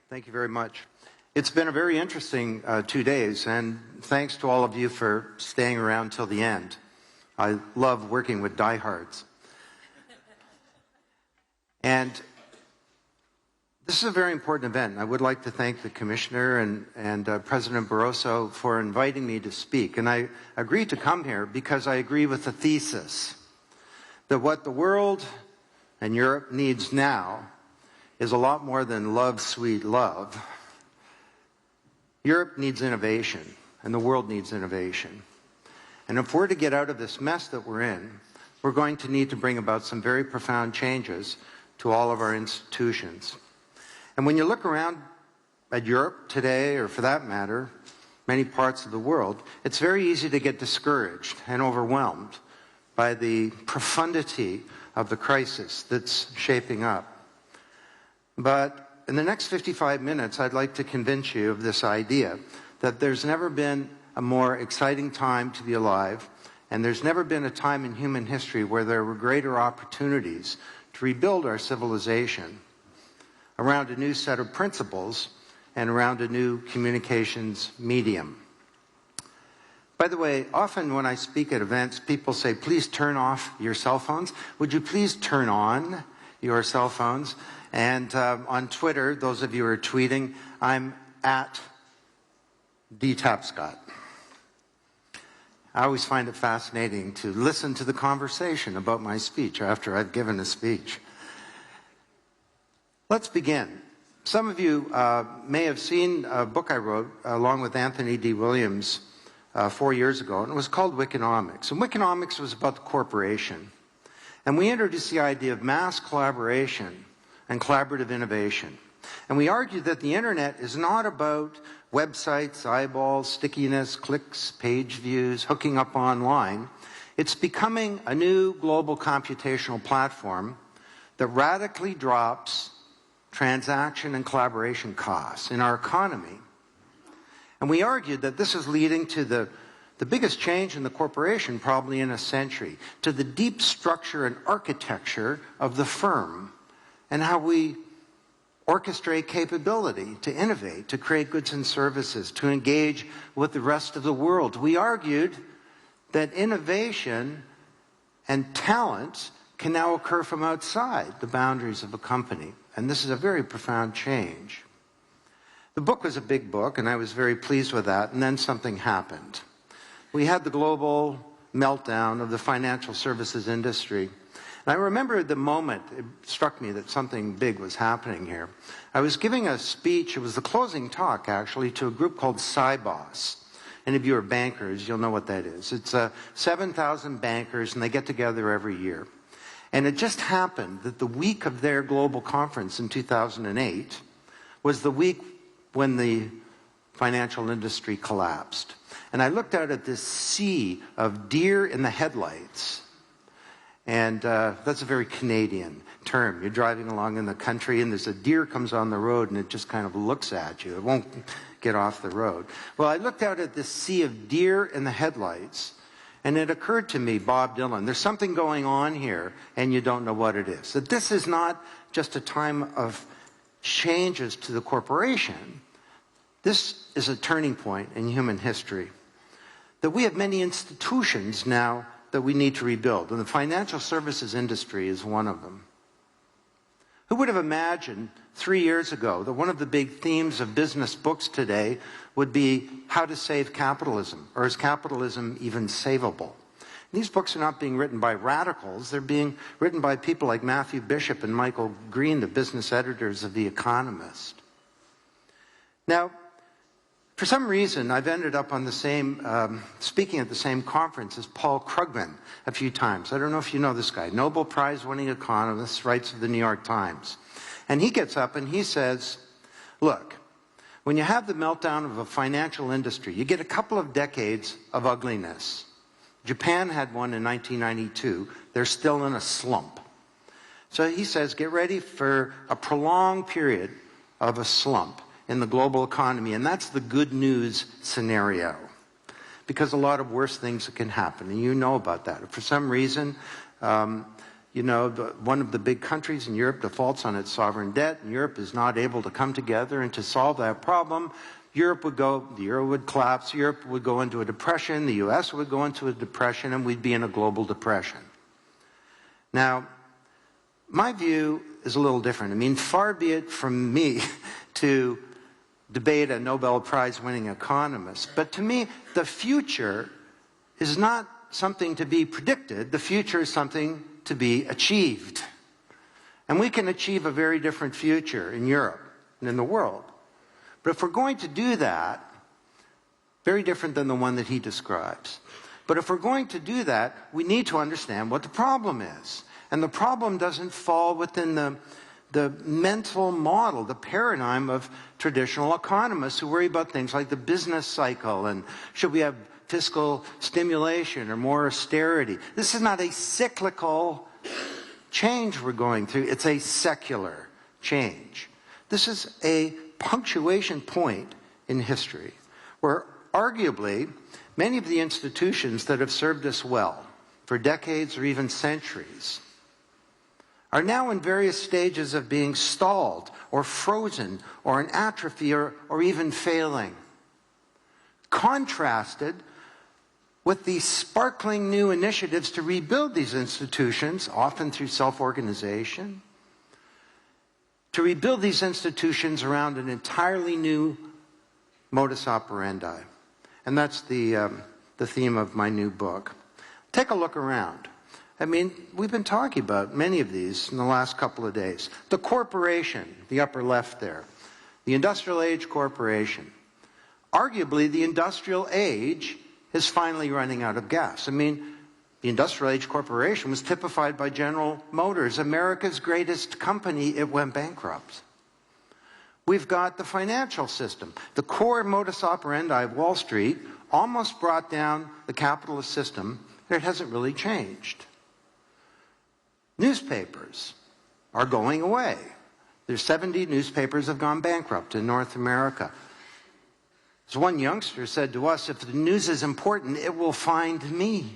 Thank you very much. It's been a very interesting 2 days, and thanks to all of you for staying around till the end. I love working with diehards. And this is a very important event. I would like to thank the Commissioner and President Barroso for inviting me to speak. And I agreed to come here because I agree with the thesis that what the world and Europe needs now is a lot more than love, sweet love. Europe needs innovation, and the world needs innovation. And if we're to get out of this mess that we're in, we're going to need to bring about some very profound changes to all of our institutions. And when you look around at Europe today, or for that matter, many parts of the world, it's very easy to get discouraged and overwhelmed by the profundity of the crisis that's shaping up. But in the next 55 minutes, I'd like to convince you of this idea that there's never been a more exciting time to be alive, and there's never been a time in human history where there were greater opportunities to rebuild our civilization around a new set of principles and around a new communications medium. By the way, often when I speak at events, people say, please turn off your cell phones. Would you please turn on your cell phones? And on Twitter, those of you who are tweeting, I'm at tapscott. I always find it fascinating to listen to the conversation about my speech after I've given a speech. Let's begin. Some of you may have seen a book I wrote along with Anthony D. Williams 4 years ago, and it was called Wikonomics. And Wikonomics was about the corporation. And we introduced the idea of mass collaboration and collaborative innovation. And we argued that the internet is not about websites, eyeballs, stickiness, clicks, page views, hooking up online. It's becoming a new global computational platform that radically drops transaction and collaboration costs in our economy. And we argued that this is leading to the biggest change in the corporation probably in a century, to the deep structure and architecture of the firm, and how we orchestrate capability to innovate, to create goods and services, to engage with the rest of the world. We argued that innovation and talent can now occur from outside the boundaries of a company. And this is a very profound change. The book was a big book, and I was very pleased with that, and then something happened. We had the global meltdown of the financial services industry. And I remember the moment it struck me that something big was happening here. I was giving a speech, it was the closing talk actually, to a group called SciBoss. Any of you are bankers, you'll know what that is. It's 7,000 bankers, and they get together every year. And it just happened that the week of their global conference in 2008 was the week when the financial industry collapsed. And I looked out at this sea of deer in the headlights. And that's a very Canadian term. You're driving along in the country and there's a deer comes on the road and it just kind of looks at you. It won't get off the road. Well, I looked out at this sea of deer in the headlights and it occurred to me, Bob Dylan, there's something going on here and you don't know what it is. That this is not just a time of changes to the corporation. This is a turning point in human history. That we have many institutions now that we need to rebuild, and the financial services industry is one of them. Who would have imagined 3 years ago that one of the big themes of business books today would be how to save capitalism, or is capitalism even savable? These books are not being written by radicals, they're being written by people like Matthew Bishop and Michael Green, the business editors of The Economist. Now, for some reason, I've ended up on the same, speaking at the same conference as Paul Krugman a few times. I don't know if you know this guy, Nobel Prize-winning economist, writes for the New York Times. And he gets up and he says, look, when you have the meltdown of a financial industry, you get a couple of decades of ugliness. Japan had one in 1992. They're still in a slump. So he says, get ready for a prolonged period of a slump in the global economy, and that's the good news scenario. Because a lot of worse things can happen, and you know about that. If for some reason you know, one of the big countries in Europe defaults on its sovereign debt, and Europe is not able to come together and to solve that problem, Europe would go, the euro would collapse, Europe would go into a depression, the US would go into a depression, and we'd be in a global depression. Now, my view is a little different. I mean, far be it from me to debate a Nobel Prize-winning economist, but to me, the future is not something to be predicted. The future is something to be achieved. And we can achieve a very different future in Europe and in the world. But if we're going to do that, very different than the one that he describes. But if we're going to do that, we need to understand what the problem is. And the problem doesn't fall within the mental model, the paradigm of traditional economists who worry about things like the business cycle and should we have fiscal stimulation or more austerity. This is not a cyclical change we're going through. It's a secular change. This is a punctuation point in history where arguably many of the institutions that have served us well for decades or even centuries are now in various stages of being stalled or frozen or in atrophy or even failing. Contrasted with these sparkling new initiatives to rebuild these institutions, often through self-organization, to rebuild these institutions around an entirely new modus operandi. And that's the theme of my new book. Take a look around. I mean, we've been talking about many of these in the last couple of days. The corporation, the upper left there, the industrial age corporation. Arguably, the industrial age is finally running out of gas. I mean, the industrial age corporation was typified by General Motors, America's greatest company. It went bankrupt. We've got the financial system. The core modus operandi of Wall Street almost brought down the capitalist system, but it hasn't really changed. Newspapers are going away. There's 70 newspapers have gone bankrupt in North America. As one youngster said to us, if the news is important, it will find me.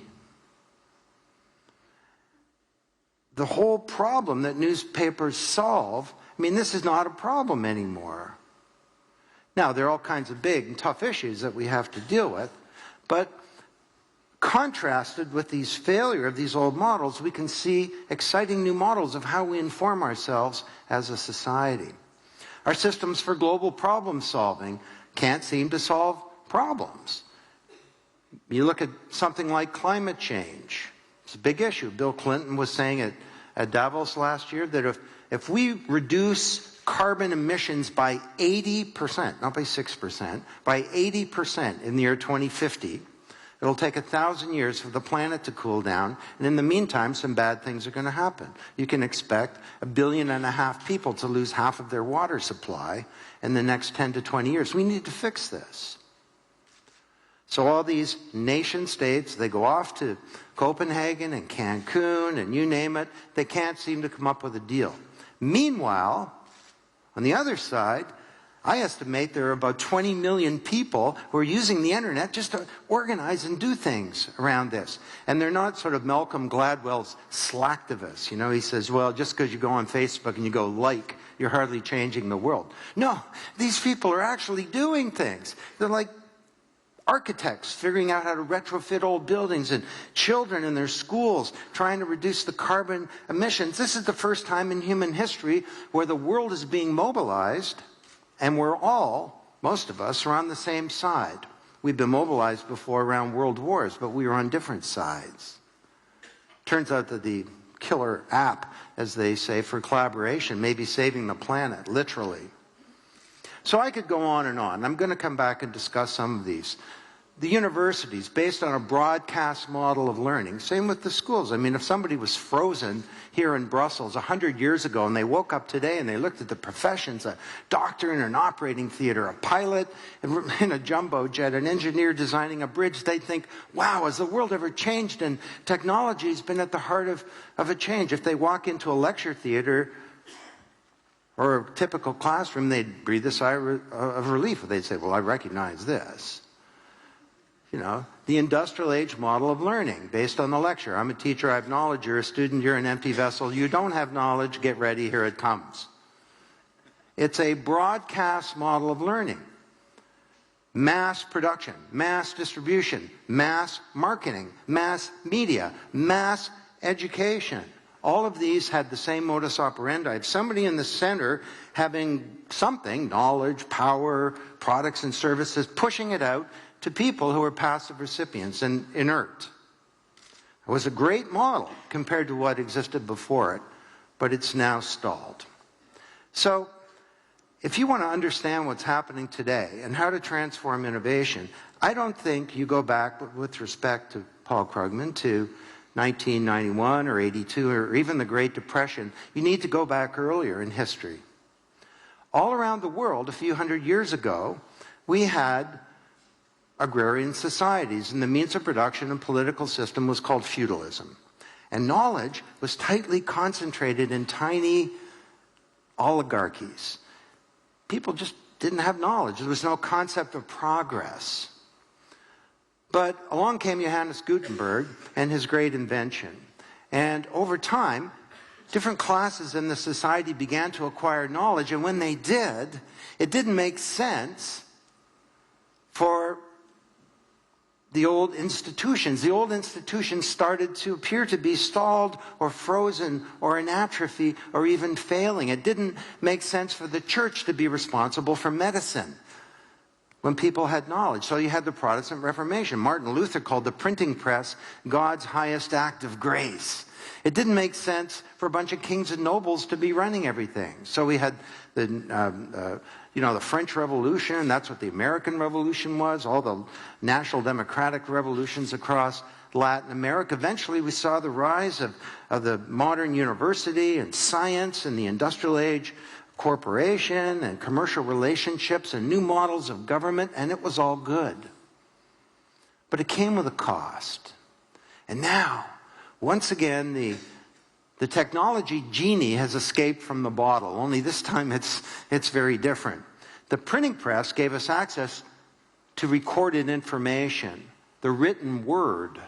The whole problem that newspapers solve, I mean, this is not a problem anymore. Now, there are all kinds of big and tough issues that we have to deal with, but contrasted with these failure of these old models, we can see exciting new models of how we inform ourselves as a society. Our systems for global problem solving can't seem to solve problems. You look at something like climate change. It's a big issue. Bill Clinton was saying at Davos last year that if we reduce carbon emissions by 80%, not by 6%, by 80% in the year 2050, it'll take 1,000 years for the planet to cool down, and in the meantime, some bad things are going to happen. You can expect 1.5 billion people to lose half of their water supply in the next 10 to 20 years. We need to fix this. So all these nation states, they go off to Copenhagen and Cancun and you name it, they can't seem to come up with a deal. Meanwhile, on the other side, I estimate there are about 20 million people who are using the internet just to organize and do things around this. And they're not sort of Malcolm Gladwell's slacktivists. You know, he says, well, just because you go on Facebook and you go like, you're hardly changing the world. No, these people are actually doing things. They're like architects figuring out how to retrofit old buildings, and children in their schools trying to reduce the carbon emissions. This is the first time in human history where the world is being mobilized, and we're all, most of us, are on the same side. We've been mobilized before around world wars, but we were on different sides. Turns out that the killer app, as they say, for collaboration may be saving the planet, literally. So I could go on and on. I'm going to come back and discuss some of these. The universities, based on a broadcast model of learning, same with the schools. I mean, if somebody was frozen here in Brussels 100 years ago and they woke up today and they looked at the professions, a doctor in an operating theater, a pilot in a jumbo jet, an engineer designing a bridge, they'd think, wow, has the world ever changed? And technology's been at the heart of a change. If they walk into a lecture theater or a typical classroom, they'd breathe a sigh of relief. They'd say, well, I recognize this. the industrial age model of learning based on the lecture. I'm a teacher, I have knowledge, you're a student, you're an empty vessel, you don't have knowledge, get ready, here it comes. It's a broadcast model of learning. Mass production, mass distribution, mass marketing, mass media, mass education. All of these had the same modus operandi. If somebody in the center having something, knowledge, power, products and services, pushing it out to people who are passive recipients and inert. It was a great model compared to what existed before it, but it's now stalled. So, if you want to understand what's happening today and how to transform innovation, I don't think you go back, with respect to Paul Krugman, to 1991 or 82 or even the Great Depression. You need to go back earlier in history. All around the world, a few hundred years ago, we had agrarian societies, and the means of production and political system was called feudalism. And knowledge was tightly concentrated in tiny oligarchies. People just didn't have knowledge. There was no concept of progress. But along came Johannes Gutenberg and his great invention. And over time, different classes in the society began to acquire knowledge. And when they did, it didn't make sense for the old institutions. The old institutions started to appear to be stalled or frozen or in atrophy or even failing. It didn't make sense for the church to be responsible for medicine when people had knowledge. So you had the Protestant Reformation. Martin Luther called the printing press God's highest act of grace. It didn't make sense for a bunch of kings and nobles to be running everything. So we had the French Revolution. That's what the American Revolution was. All the national democratic revolutions across Latin America. Eventually, we saw the rise of the modern university and science and the industrial age corporation and commercial relationships and new models of government, and it was all good. But it came with a cost. And now, once again, the technology genie has escaped from the bottle, only this time it's very different. The printing press gave us access to recorded information, the written word.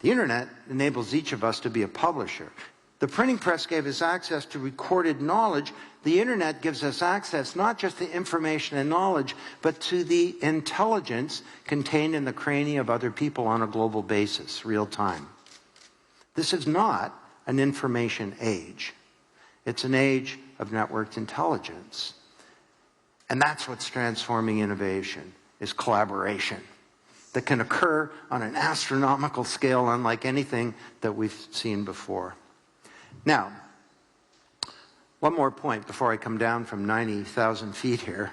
The internet enables each of us to be a publisher. The printing press gave us access to recorded knowledge. The internet gives us access not just to information and knowledge, but to the intelligence contained in the crania of other people on a global basis, real time. This is not an information age. It's an age of networked intelligence. And that's what's transforming innovation, is collaboration that can occur on an astronomical scale unlike anything that we've seen before. Now, one more point before I come down from 90,000 feet here.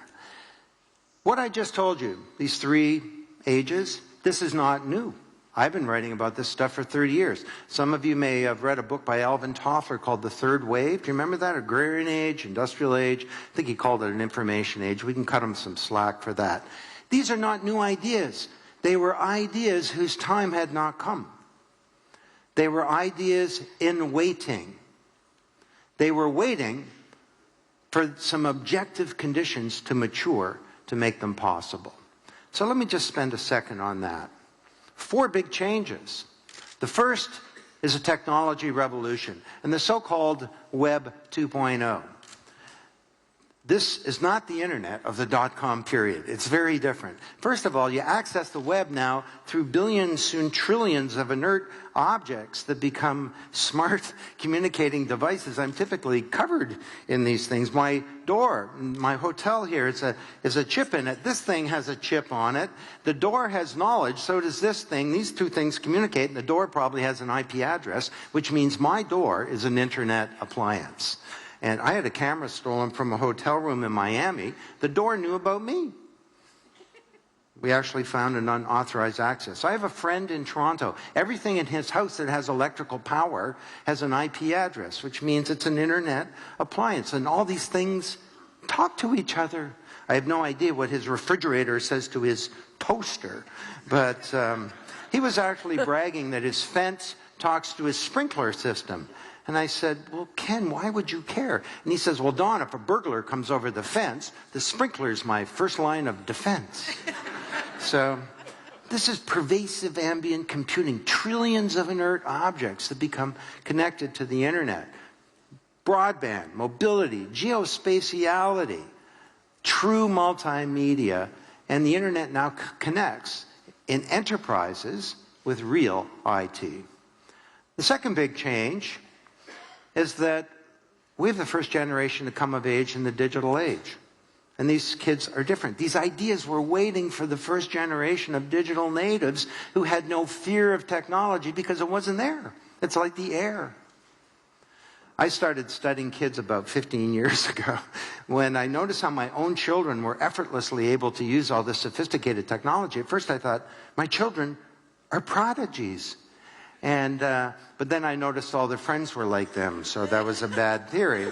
What I just told you, these three ages, this is not new. I've been writing about this stuff for 30 years. Some of you may have read a book by Alvin Toffler called The Third Wave. Do you remember that? Agrarian age, industrial age. I think he called it an information age. We can cut him some slack for that. These are not new ideas. They were ideas whose time had not come. They were ideas in waiting. They were waiting for some objective conditions to mature to make them possible. So let me just spend a second on that. 4 big changes. The first is a technology revolution, and the so-called Web 2.0. This is not the internet of the dot-com period. It's very different. First of all, you access the web now through billions, soon trillions of inert objects that become smart communicating devices. I'm typically covered in these things. My door, my hotel here, is a chip in it. This thing has a chip on it. The door has knowledge, so does this thing. These two things communicate, and the door probably has an IP address, which means my door is an internet appliance. And I had a camera stolen from a hotel room in Miami. The door knew about me. We actually found an unauthorized access. I have a friend in Toronto. Everything in his house that has electrical power has an IP address, which means it's an internet appliance. And all these things talk to each other. I have no idea what his refrigerator says to his toaster. But he was actually bragging that his fence talks to his sprinkler system. And I said, well, Ken, why would you care? And he says, well, Don, if a burglar comes over the fence, the sprinkler's my first line of defense. So This is pervasive ambient computing, trillions of inert objects that become connected to the internet. Broadband, mobility, geospatiality, true multimedia, and the internet now connects in enterprises with real IT. The second big change is that we have the first generation to come of age in the digital age. And these kids are different. These ideas were waiting for the first generation of digital natives who had no fear of technology because it wasn't there. It's like the air. I started studying kids about 15 years ago when I noticed how my own children were effortlessly able to use all this sophisticated technology. At first I thought, my children are prodigies. But then I noticed all their friends were like them, so that was a bad theory.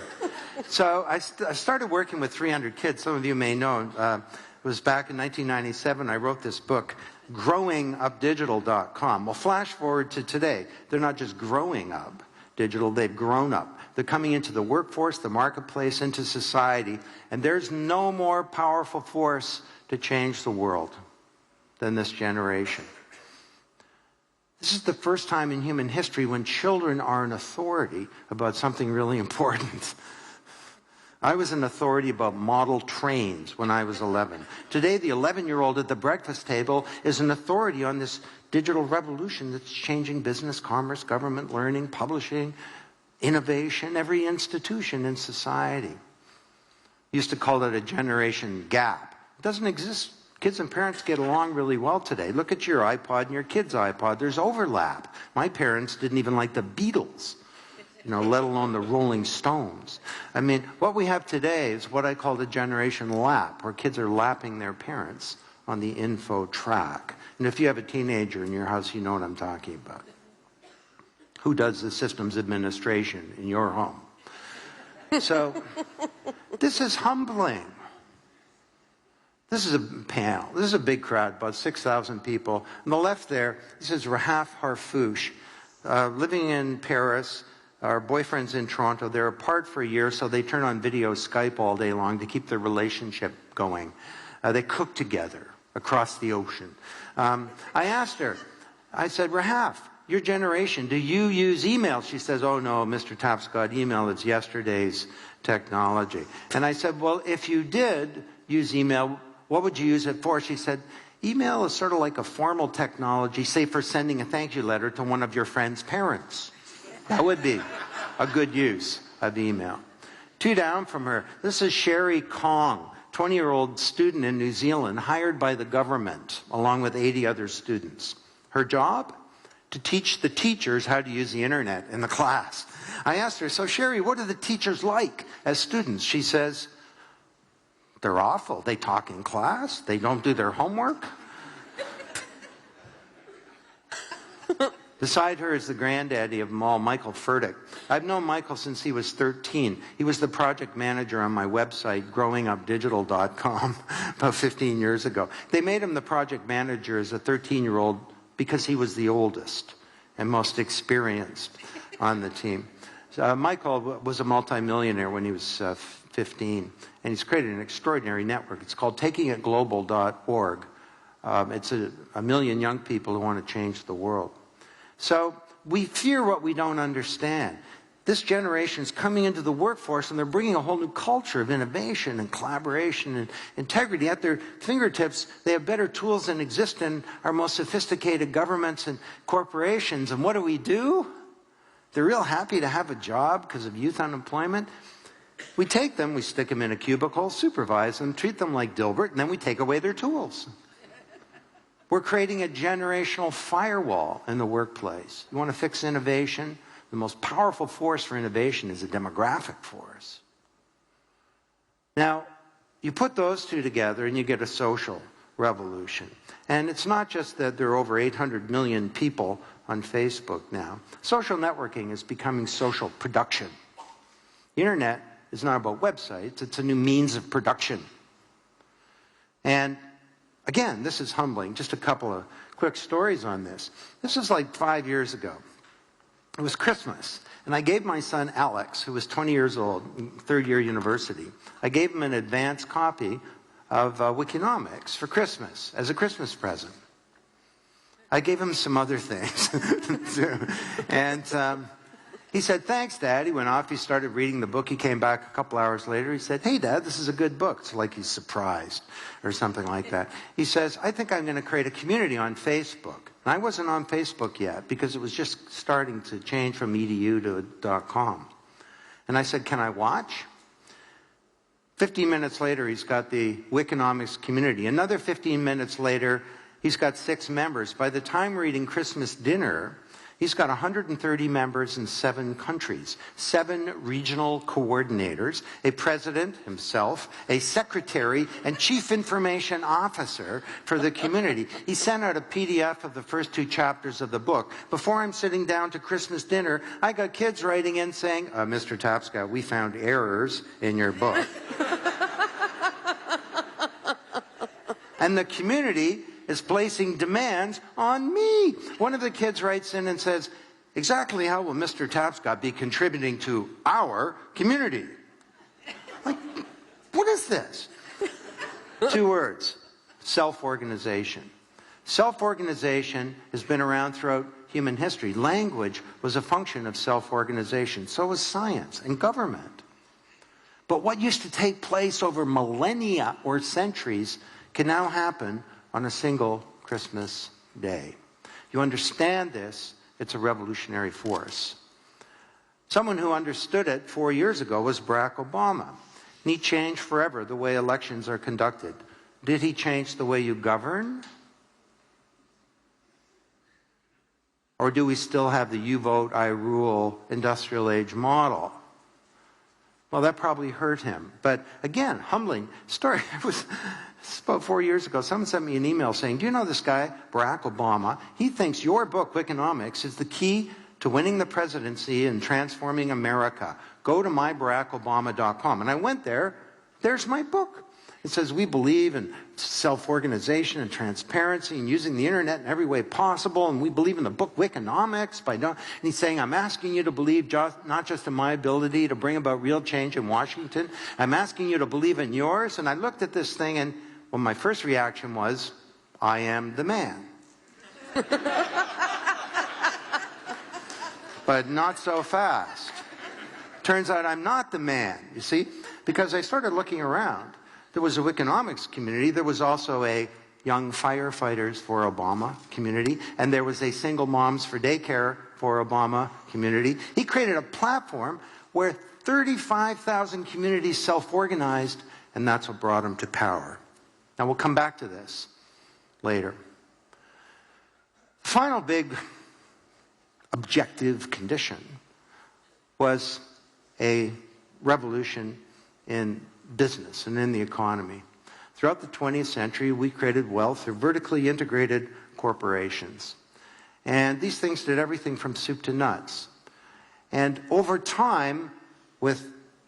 So I started working with 300 kids. Some of you may know. It was back in 1997 I wrote this book, growingupdigital.com. Well, flash forward to today. They're not just growing up digital, they've grown up. They're coming into the workforce, the marketplace, into society, and there's no more powerful force to change the world than this generation. This is the first time in human history when children are an authority about something really important. I was an authority about model trains when I was 11. Today, the 11-year-old at the breakfast table is an authority on this digital revolution that's changing business, commerce, government, learning, publishing, innovation, every institution in society. Used to call it a generation gap. It doesn't exist. Kids and parents get along really well today. Look at your iPod and your kid's iPod. There's overlap. My parents didn't even like the Beatles, let alone the Rolling Stones. I mean, what we have today is what I call the generation lap, where kids are lapping their parents on the info track. And if you have a teenager in your house, you know what I'm talking about. Who does the systems administration in your home? So, this is humbling. This is a panel. This is a big crowd, about 6,000 people. On the left there, this is Rahaf Harfouche, living in Paris. Our boyfriend's in Toronto. They're apart for a year, so they turn on video Skype all day long to keep their relationship going. They cook together across the ocean. I asked her, I said, Rahaf, your generation, do you use email? She says, oh no, Mr. Tapscott, email is yesterday's technology. And I said, well, if you did use email, what would you use it for? She said, email is sort of like a formal technology, say for sending a thank you letter to one of your friend's parents. That would be a good use of email. Two down from her, this is Sherry Kong, 20-year-old student in New Zealand, hired by the government, along with 80 other students. Her job? To teach the teachers how to use the internet in the class. I asked her, so Sherry, what are the teachers like as students? She says, they're awful. They talk in class. They don't do their homework. Beside her is the granddaddy of them all, Michael Furtick. I've known Michael since he was 13. He was the project manager on my website, growingupdigital.com, about 15 years ago. They made him the project manager as a 13-year-old because he was the oldest and most experienced on the team. So, Michael was a multimillionaire when he was 15, and he's created an extraordinary network. It's called takingitglobal.org. It's a million young people who want to change the world. So we fear what we don't understand. This generation is coming into the workforce and they're bringing a whole new culture of innovation and collaboration and integrity. At their fingertips, they have better tools than exist in our most sophisticated governments and corporations. And what do? They're real happy to have a job because of youth unemployment. We take them, we stick them in a cubicle, supervise them, treat them like Dilbert, and then we take away their tools. We're creating a generational firewall in the workplace. You want to fix innovation? The most powerful force for innovation is a demographic force. Now, you put those two together and you get a social revolution. And it's not just that there are over 800 million people on Facebook now. Social networking is becoming social production. The internet is not about websites, it's a new means of production. And again, this is humbling. Just a couple of quick stories on this. This was like 5 years ago. It was Christmas, and I gave my son Alex, who was 20 years old, third-year university, I gave him an advance copy of Wikinomics for Christmas, as a Christmas present. I gave him some other things. And he said, thanks, Dad. He went off. He started reading the book. He came back a couple hours later. He said, hey, Dad, this is a good book. It's like he's surprised or something like that. He says, I think I'm going to create a community on Facebook. And I wasn't on Facebook yet because it was just starting to change from edu to .com. And I said, can I watch? 15 minutes later, he's got the Wikinomics community. Another 15 minutes later, he's got 6 members. By the time we're eating Christmas dinner, he's got 130 members in 7 countries, 7 regional coordinators, a president himself, a secretary, and chief information officer for the community. He sent out a PDF of the first 2 chapters of the book. Before I'm sitting down to Christmas dinner, I got kids writing in saying, Mr. Tapscott, we found errors in your book. And the community is placing demands on me. One of the kids writes in and says, exactly how will Mr. Tapscott be contributing to our community? Like, what is this? 2 words, self-organization. Self-organization has been around throughout human history. Language was a function of self-organization. So was science and government. But what used to take place over millennia or centuries can now happen on a single Christmas day. You understand this, it's a revolutionary force. Someone who understood it 4 years ago was Barack Obama. And he changed forever the way elections are conducted. Did he change the way you govern? Or do we still have the you vote, I rule industrial age model? Well, that probably hurt him. But again, humbling story. It was about 4 years ago. Someone sent me an email saying, do you know this guy, Barack Obama? He thinks your book, Wikinomics, is the key to winning the presidency and transforming America. Go to mybarackobama.com. And I went there. There's my book. It says, we believe in self-organization and transparency and using the internet in every way possible. And we believe in the book Wikinomics. And he's saying, I'm asking you to believe not just in my ability to bring about real change in Washington. I'm asking you to believe in yours. And I looked at this thing, and well, my first reaction was, I am the man. But not so fast. Turns out I'm not the man, you see? Because I started looking around. There was a Wikinomics community. There was also a Young Firefighters for Obama community. And there was a Single Moms for Daycare for Obama community. He created a platform where 35,000 communities self-organized, and that's what brought him to power. Now, we'll come back to this later. The final big objective condition was a revolution in business and in the economy. Throughout the 20th century, we created wealth through vertically integrated corporations. And these things did everything from soup to nuts. And over time, with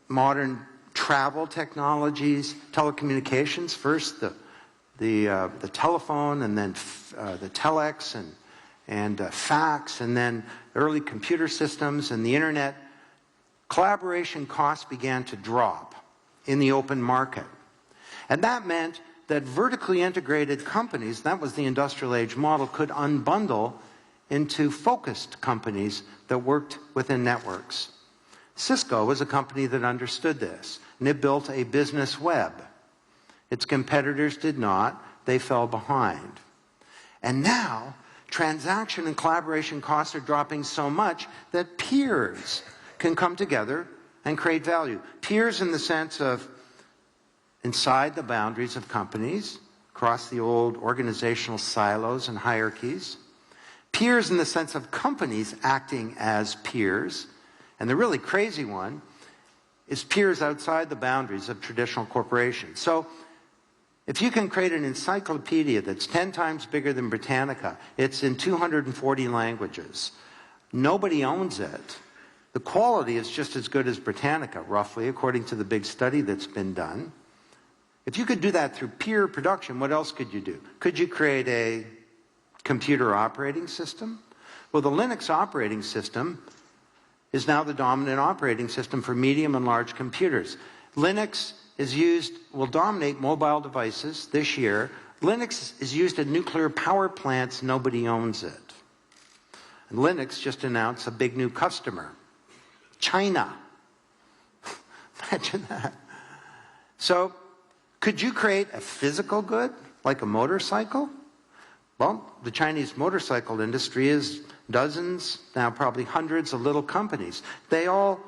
modern travel technologies, telecommunications, first the telephone, and then the telex and fax, and then early computer systems and the internet, collaboration costs began to drop in the open market. And that meant that vertically integrated companies, that was the industrial age model, could unbundle into focused companies that worked within networks. Cisco was a company that understood this, and it built a business web. Its competitors did not. They fell behind. And now, transaction and collaboration costs are dropping so much that peers can come together and create value. Peers in the sense of inside the boundaries of companies, across the old organizational silos and hierarchies. Peers in the sense of companies acting as peers. And the really crazy one is peers outside the boundaries of traditional corporations. So if you can create an encyclopedia that's 10 times bigger than Britannica, it's in 240 languages. Nobody owns it. The quality is just as good as Britannica, roughly, according to the big study that's been done. If you could do that through peer production, what else could you do? Could you create a computer operating system? Well, the Linux operating system is now the dominant operating system for medium and large computers. Linux will dominate mobile devices this year. Linux is used in nuclear power plants. Nobody owns it. And Linux just announced a big new customer, China. Imagine that. So, could you create a physical good, like a motorcycle? Well, the Chinese motorcycle industry is dozens, now probably hundreds of little companies. They all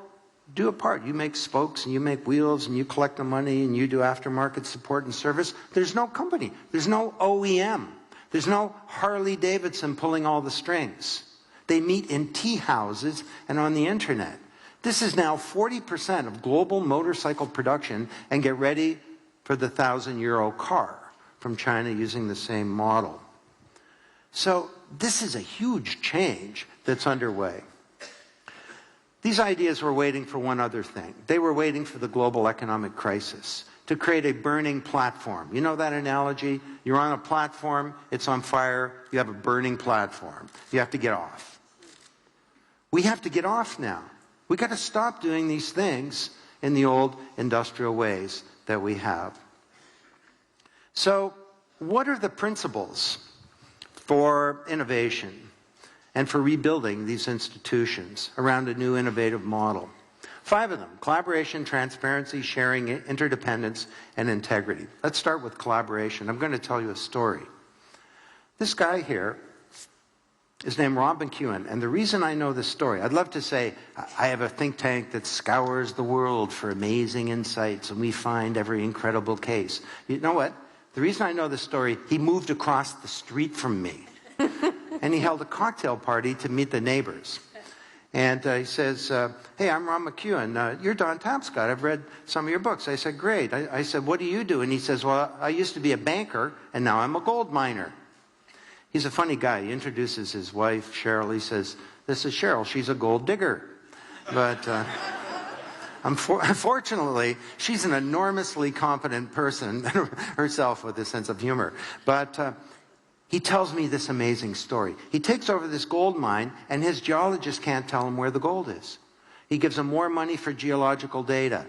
do a part. You make spokes and you make wheels and you collect the money and you do aftermarket support and service. There's no company. There's no OEM. There's no Harley Davidson pulling all the strings. They meet in tea houses and on the internet. This is now 40% of global motorcycle production, and get ready for the €1,000 car from China using the same model. So this is a huge change that's underway. These ideas were waiting for one other thing. They were waiting for the global economic crisis to create a burning platform. You know that analogy? You're on a platform, it's on fire, you have a burning platform. You have to get off. We have to get off now. We've got to stop doing these things in the old industrial ways that we have. So, what are the principles for innovation and for rebuilding these institutions around a new innovative model? 5 of them: collaboration, transparency, sharing, interdependence, and integrity. Let's start with collaboration. I'm going to tell you a story. This guy here is named Rob McEwen, and the reason I know this story, I'd love to say I have a think tank that scours the world for amazing insights and we find every incredible case. You know what? The reason I know this story, he moved across the street from me and he held a cocktail party to meet the neighbors. And he says, hey, I'm Rob McEwen. You're Don Tapscott. I've read some of your books. I said, great. I said, what do you do? And he says, well, I used to be a banker and now I'm a gold miner. He's a funny guy. He introduces his wife, Cheryl. He says, this is Cheryl. She's a gold digger. But unfortunately, she's an enormously competent person herself with a sense of humor. But he tells me this amazing story. He takes over this gold mine, and his geologist can't tell him where the gold is. He gives him more money for geological data.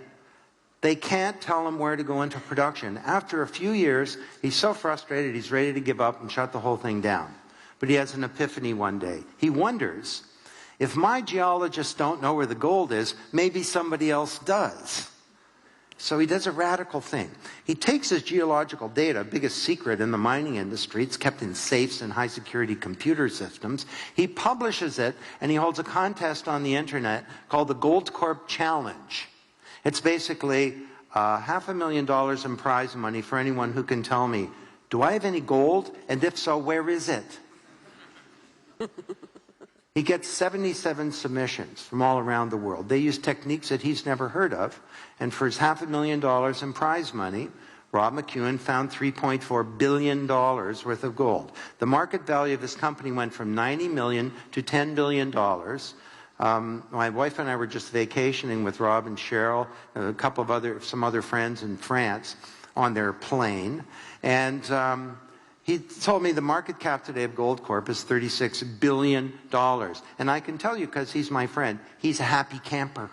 They can't tell him where to go into production. After a few years, he's so frustrated, he's ready to give up and shut the whole thing down. But he has an epiphany one day. He wonders, if my geologists don't know where the gold is, maybe somebody else does. So he does a radical thing. He takes his geological data, biggest secret in the mining industry, it's kept in safes and high-security computer systems. He publishes it, and he holds a contest on the internet called the Goldcorp Challenge. It's basically $500,000 in prize money for anyone who can tell me, do I have any gold? And if so, where is it? He gets 77 submissions from all around the world. They use techniques that he's never heard of. And for his $500,000 in prize money, Rob McEwen found $3.4 billion worth of gold. The market value of his company went from $90 million to $10 billion. My wife and I were just vacationing with Rob and Cheryl, some other friends in France on their plane. And he told me the market cap today of Goldcorp is $36 billion. And I can tell you, because he's my friend, he's a happy camper.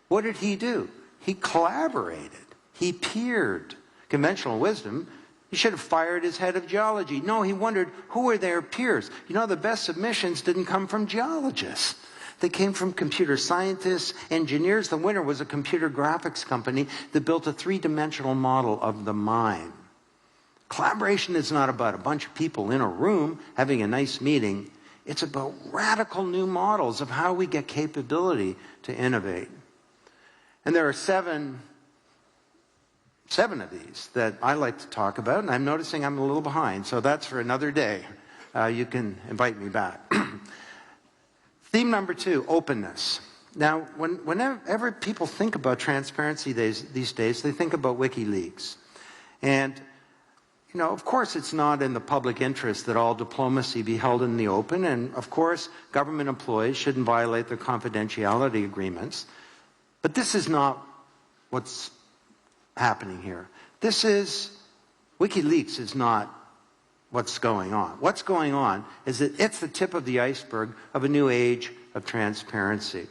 What did he do? He collaborated. He peered. Conventional wisdom, he should have fired his head of geology. No, he wondered, who are their peers? You know, the best submissions didn't come from geologists. They came from computer scientists, engineers. The winner was a computer graphics company that built a 3-dimensional model of the mine. Collaboration is not about a bunch of people in a room having a nice meeting. It's about radical new models of how we get capability to innovate. And there are seven of these that I like to talk about, and I'm noticing I'm a little behind, so that's for another day. You can invite me back. Theme number 2, openness. Now, whenever people think about transparency these days, they think about WikiLeaks. And, you know, of course it's not in the public interest that all diplomacy be held in the open, and of course government employees shouldn't violate their confidentiality agreements. But this is not what's happening here. WikiLeaks is not what's going on. What's going on is that it's the tip of the iceberg of a new age of transparency.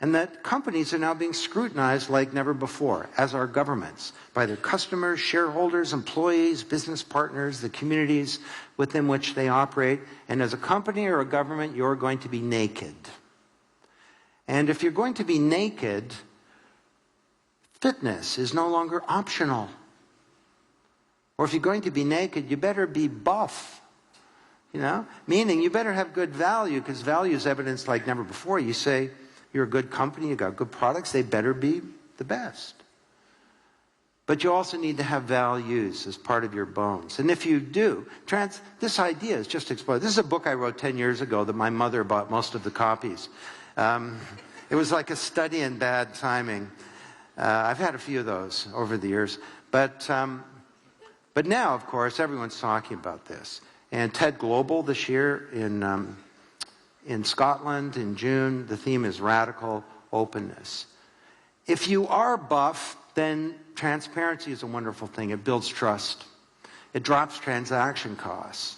and that companies are now being scrutinized like never before, as are governments, by their customers, shareholders, employees, business partners, the communities within which they operate. And as a company or a government, you're going to be naked. And if you're going to be naked, fitness is no longer optional. Or if you're going to be naked, you better be buff. You know? Meaning you better have good value, because value is evidenced like never before. You say, you're a good company, you got good products, they better be the best. But you also need to have values as part of your bones. And if you do, this idea is just exploded. This is a book I wrote 10 years ago that my mother bought most of the copies. It was like a study in bad timing. I've had a few of those over the years. But now, of course, everyone's talking about this. And TED Global this year in Scotland in June, the theme is radical openness. If you are buff, then transparency is a wonderful thing. It builds trust. It drops transaction costs.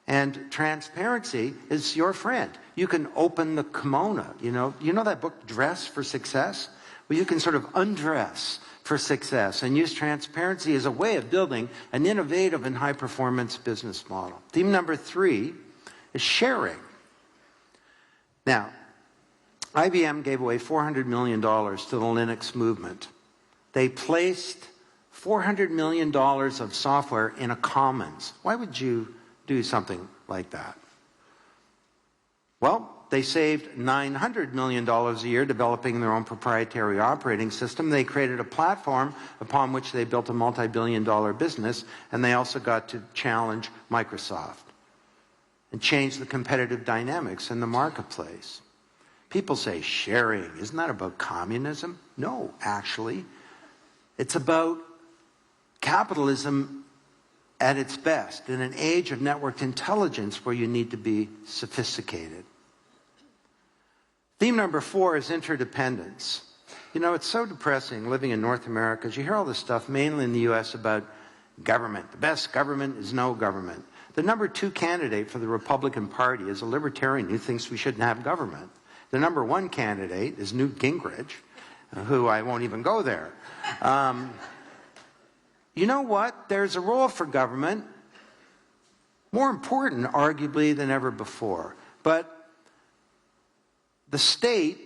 And transparency is your friend. You can open the kimono. You know that book, Dress for Success? Well, you can sort of undress for success and use transparency as a way of building an innovative and high-performance business model. Theme number 3 is sharing. Now, IBM gave away $400 million to the Linux movement. They placed $400 million of software in a commons. Why would you do something like that? Well, they saved $900 million a year developing their own proprietary operating system. They created a platform upon which they built a multi-billion-dollar business, and they also got to challenge Microsoft and change the competitive dynamics in the marketplace. People say, sharing, isn't that about communism? No, actually. It's about capitalism at its best in an age of networked intelligence where you need to be sophisticated. Theme number 4 is interdependence. You know, it's so depressing living in North America. You hear all this stuff, mainly in the U.S., about government. The best government is no government. The number 2 candidate for the Republican Party is a libertarian who thinks we shouldn't have government. The number 1 candidate is Newt Gingrich, who I won't even go there. You know what? There's a role for government, more important, arguably, than ever before. But the state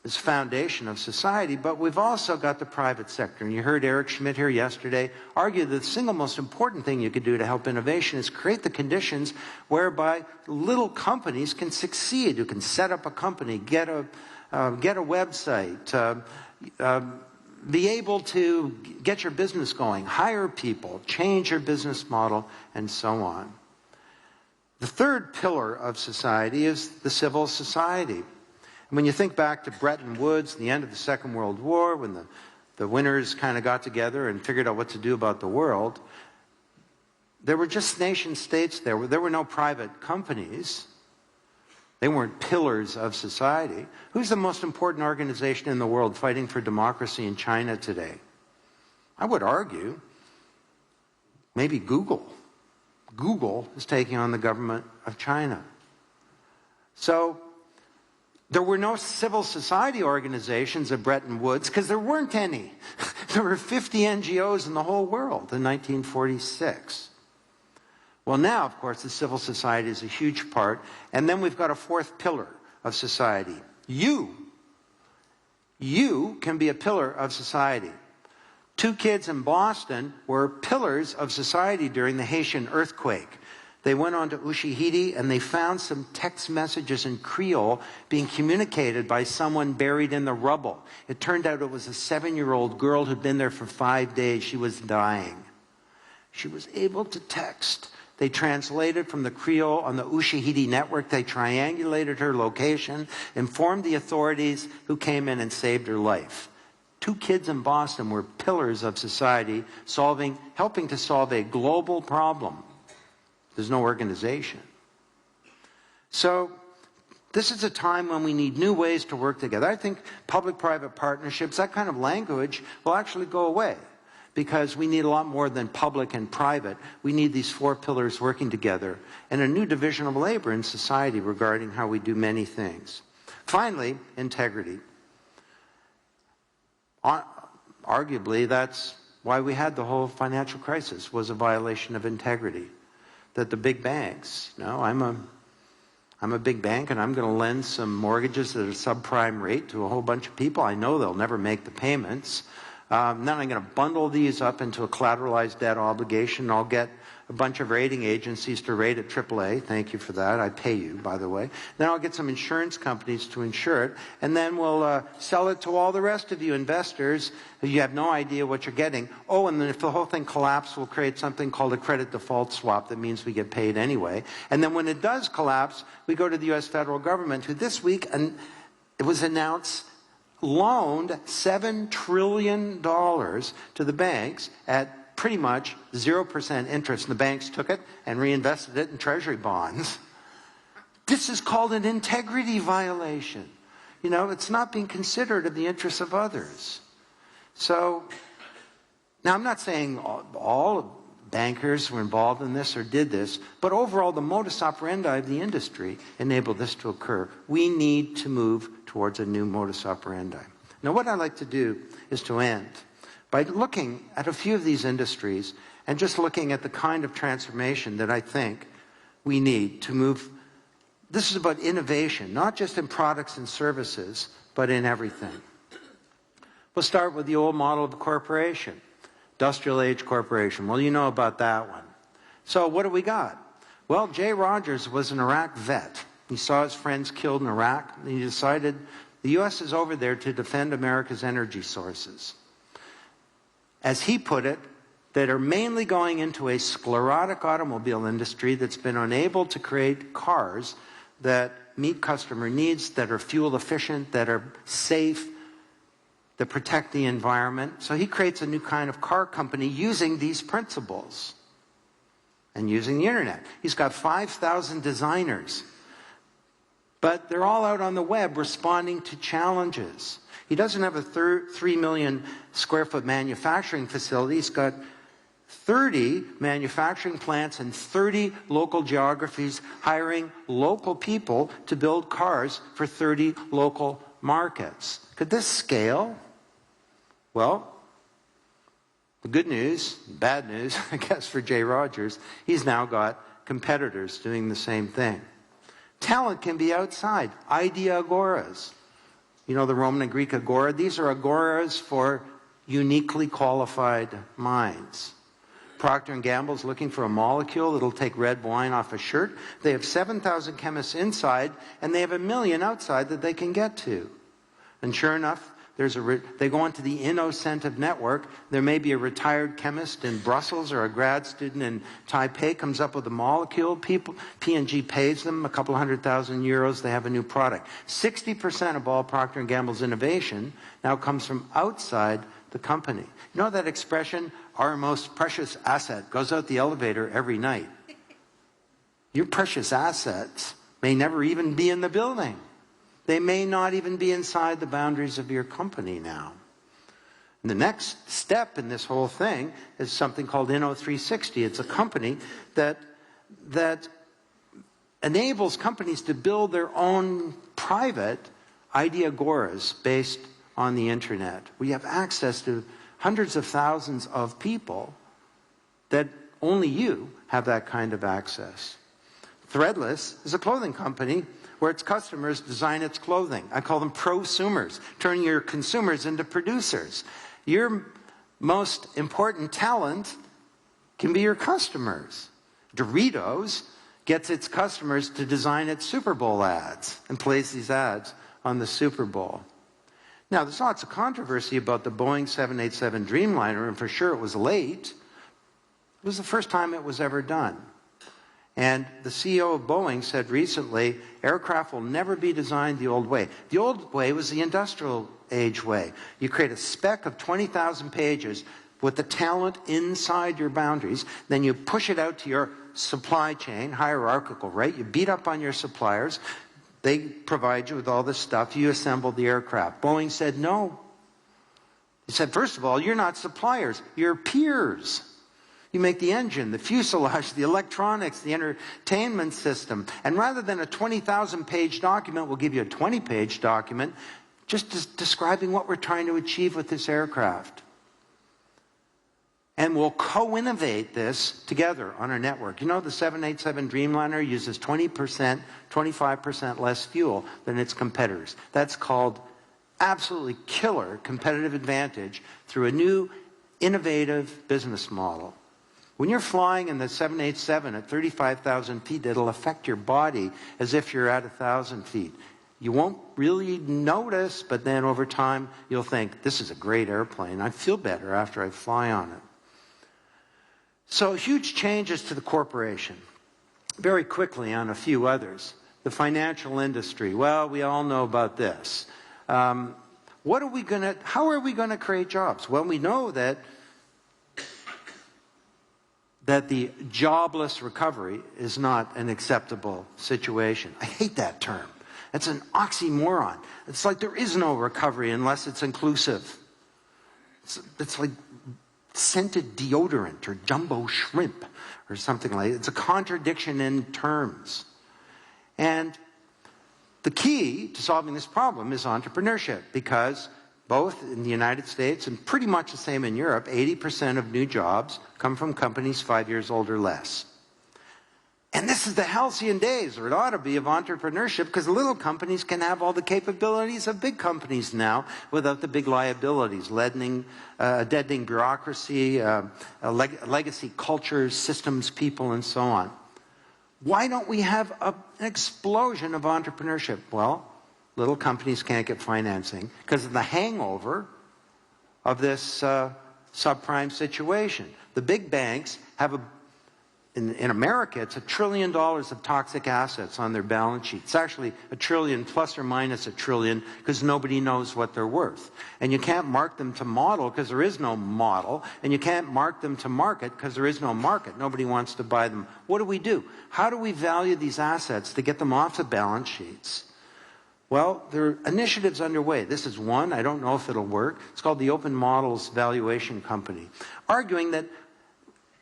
is the foundation of society, but we've also got the private sector. And you heard Eric Schmidt here yesterday argue that the single most important thing you could do to help innovation is create the conditions whereby little companies can succeed. You can set up a company, get a website, be able to get your business going, hire people, change your business model, and so on. The third pillar of society is the civil society. And when you think back to Bretton Woods, the end of the Second World War, when the winners kind of got together and figured out what to do about the world, there were just nation states there. There were no private companies. They weren't pillars of society. Who's the most important organization in the world fighting for democracy in China today? I would argue maybe Google. Google is taking on the government of China. So there were no civil society organizations at Bretton Woods because there weren't any. There were 50 NGOs in the whole world in 1946. Well, now, of course, the civil society is a huge part. And then we've got a fourth pillar of society. You can be a pillar of society. 2 kids in Boston were pillars of society during the Haitian earthquake. They went on to Ushahidi and they found some text messages in Creole being communicated by someone buried in the rubble. It turned out it was a 7-year-old girl who'd been there for 5 days. She was dying. She was able to text. They translated from the Creole on the Ushahidi network. They triangulated her location, informed the authorities who came in and saved her life. 2 kids in Boston were pillars of society, helping to solve a global problem. There's no organization. So this is a time when we need new ways to work together. I think public-private partnerships, that kind of language, will actually go away because we need a lot more than public and private. We need these 4 pillars working together and a new division of labor in society regarding how we do many things. Finally, integrity. Arguably, that's why we had the whole financial crisis, was a violation of integrity. That the big banks, I'm a big bank and I'm going to lend some mortgages at a subprime rate to a whole bunch of people. I know they'll never make the payments. Then I'm going to bundle these up into a collateralized debt obligation. I'll get a bunch of rating agencies to rate at AAA. Thank you for that. I pay you, by the way. Then I'll get some insurance companies to insure it. And then we'll sell it to all the rest of you investors. You have no idea what you're getting. Oh, and then if the whole thing collapses, we'll create something called a credit default swap. That means we get paid anyway. And then when it does collapse, we go to the U.S. federal government, who this week, and it was announced, loaned $7 trillion to the banks at pretty much 0% interest. And the banks took it and reinvested it in treasury bonds. This is called an integrity violation. It's not being considered in the interests of others. So, now I'm not saying all bankers were involved in this or did this, but overall the modus operandi of the industry enabled this to occur. We need to move towards a new modus operandi. Now what I'd like to do is to end by looking at a few of these industries and just looking at the kind of transformation that I think we need to move. This is about innovation, not just in products and services, but in everything. We'll start with the old model of the corporation, industrial age corporation. Well, you know about that one. So what do we got? Well, Jay Rogers was an Iraq vet. He saw his friends killed in Iraq, and he decided the U.S. is over there to defend America's energy sources. As he put it, that are mainly going into a sclerotic automobile industry that's been unable to create cars that meet customer needs, that are fuel efficient, that are safe, that protect the environment. So he creates a new kind of car company using these principles and using the internet. He's got 5,000 designers, but they're all out on the web responding to challenges. He doesn't have a 3 million square foot manufacturing facility. He's got 30 manufacturing plants in 30 local geographies, hiring local people to build cars for 30 local markets. Could this scale? Well, the good news, bad news, I guess, for Jay Rogers, he's now got competitors doing the same thing. Talent can be outside. Idea agoras. You know the Roman and Greek agora? These are agoras for uniquely qualified minds. Procter & Gamble's looking for a molecule that'll take red wine off a shirt. They have 7,000 chemists inside, and they have 1 million outside that they can get to. And sure enough, they go onto the InnoCentive network. There may be a retired chemist in Brussels or a grad student in Taipei comes up with a molecule. P&G pays them a couple €100,000. They have a new product. 60% of all Procter & Gamble's innovation now comes from outside the company. You know that expression, our most precious asset, goes out the elevator every night. Your precious assets may never even be in the building. They may not even be inside the boundaries of your company now. And the next step in this whole thing is something called Inno360. It's a company that enables companies to build their own private idea agoras based on the internet. We have access to hundreds of thousands of people that only you have that kind of access. Threadless is a clothing company where its customers design its clothing. I call them prosumers, turning your consumers into producers. Your most important talent can be your customers. Doritos gets its customers to design its Super Bowl ads and plays these ads on the Super Bowl. Now, there's lots of controversy about the Boeing 787 Dreamliner, and for sure it was late. It was the first time it was ever done. And the CEO of Boeing said recently, aircraft will never be designed the old way. The old way was the industrial age way. You create a spec of 20,000 pages with the talent inside your boundaries. Then you push it out to your supply chain, hierarchical, right? You beat up on your suppliers. They provide you with all this stuff. You assemble the aircraft. Boeing said no. He said, first of all, you're not suppliers. You're peers. You make the engine, the fuselage, the electronics, the entertainment system. And rather than a 20,000-page document, we'll give you a 20-page document. just describing what we're trying to achieve with this aircraft. And we'll co-innovate this together on our network. You know, the 787 Dreamliner uses 20%, 25% less fuel than its competitors. That's called absolutely killer competitive advantage through a new innovative business model. When you're flying in the 787 at 35,000 feet, it'll affect your body as if you're at 1,000 feet. You won't really notice, but then over time, you'll think, this is a great airplane. I feel better after I fly on it. So huge changes to the corporation. Very quickly on a few others. The financial industry. Well, we all know about this. How are we going to create jobs? Well, we know that the jobless recovery is not an acceptable situation. I hate that term. It's an oxymoron. It's like there is no recovery unless it's inclusive. It's like scented deodorant or jumbo shrimp or something like that. It's a contradiction in terms. And the key to solving this problem is entrepreneurship, because both in the United States and pretty much the same in Europe, 80% of new jobs come from companies 5 years old or less. And this is the halcyon days, or it ought to be, of entrepreneurship, because little companies can have all the capabilities of big companies now without the big liabilities, deadening bureaucracy, legacy cultures, systems, people, and so on. Why don't we have an explosion of entrepreneurship? Well, little companies can't get financing because of the hangover of this subprime situation. The big banks have in America, it's $1 trillion of toxic assets on their balance sheet. It's actually $1 trillion plus or minus $1 trillion because nobody knows what they're worth. And you can't mark them to model because there is no model. And you can't mark them to market because there is no market. Nobody wants to buy them. What do? How do we value these assets to get them off the balance sheets? Well, there are initiatives underway. This is one. I don't know if it'll work. It's called the Open Models Valuation Company, arguing that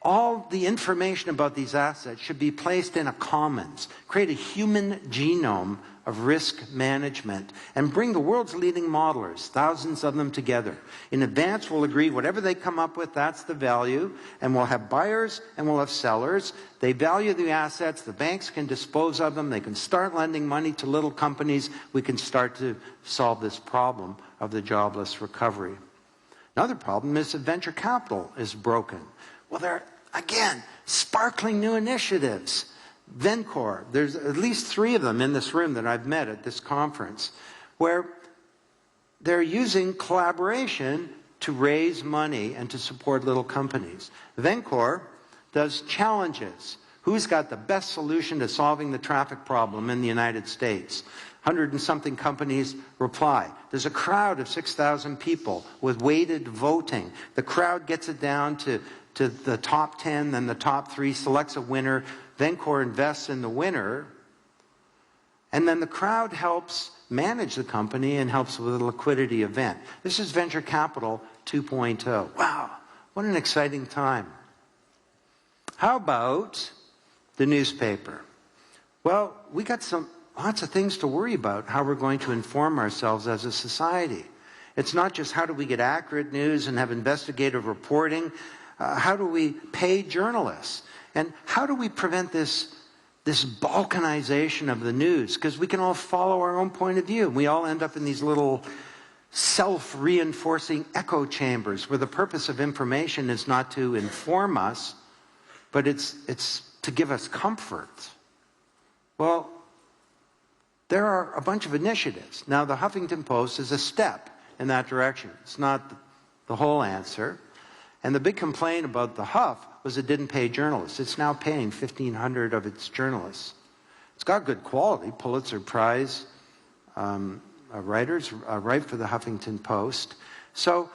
all the information about these assets should be placed in a commons, create a human genome of risk management, and bring the world's leading modelers, thousands of them together. In advance, we'll agree whatever they come up with, that's the value, and we'll have buyers and we'll have sellers. They value the assets, the banks can dispose of them, they can start lending money to little companies, we can start to solve this problem of the jobless recovery. Another problem is that venture capital is broken. Well, there are, again, sparkling new initiatives. Vencor, there's at least 3 of them in this room that I've met at this conference, where they're using collaboration to raise money and to support little companies. Vencor does challenges. Who's got the best solution to solving the traffic problem in the United States? 100 and something companies reply. There's a crowd of 6,000 people with weighted voting. The crowd gets it down to the top 10, then the top 3, selects a winner. Vencor invests in the winner, and then the crowd helps manage the company and helps with a liquidity event. This is venture capital 2.0. Wow, what an exciting time. How about the newspaper? Well, we got lots of things to worry about, how we're going to inform ourselves as a society. It's not just how do we get accurate news and have investigative reporting. How do we pay journalists? And how do we prevent this balkanization of the news? Because we can all follow our own point of view. We all end up in these little self-reinforcing echo chambers where the purpose of information is not to inform us, but it's to give us comfort. Well, there are a bunch of initiatives. Now, the Huffington Post is a step in that direction. It's not the whole answer. And the big complaint about the Huff was it didn't pay journalists. It's now paying 1,500 of its journalists. It's got good quality, Pulitzer Prize writers write for the Huffington Post. So,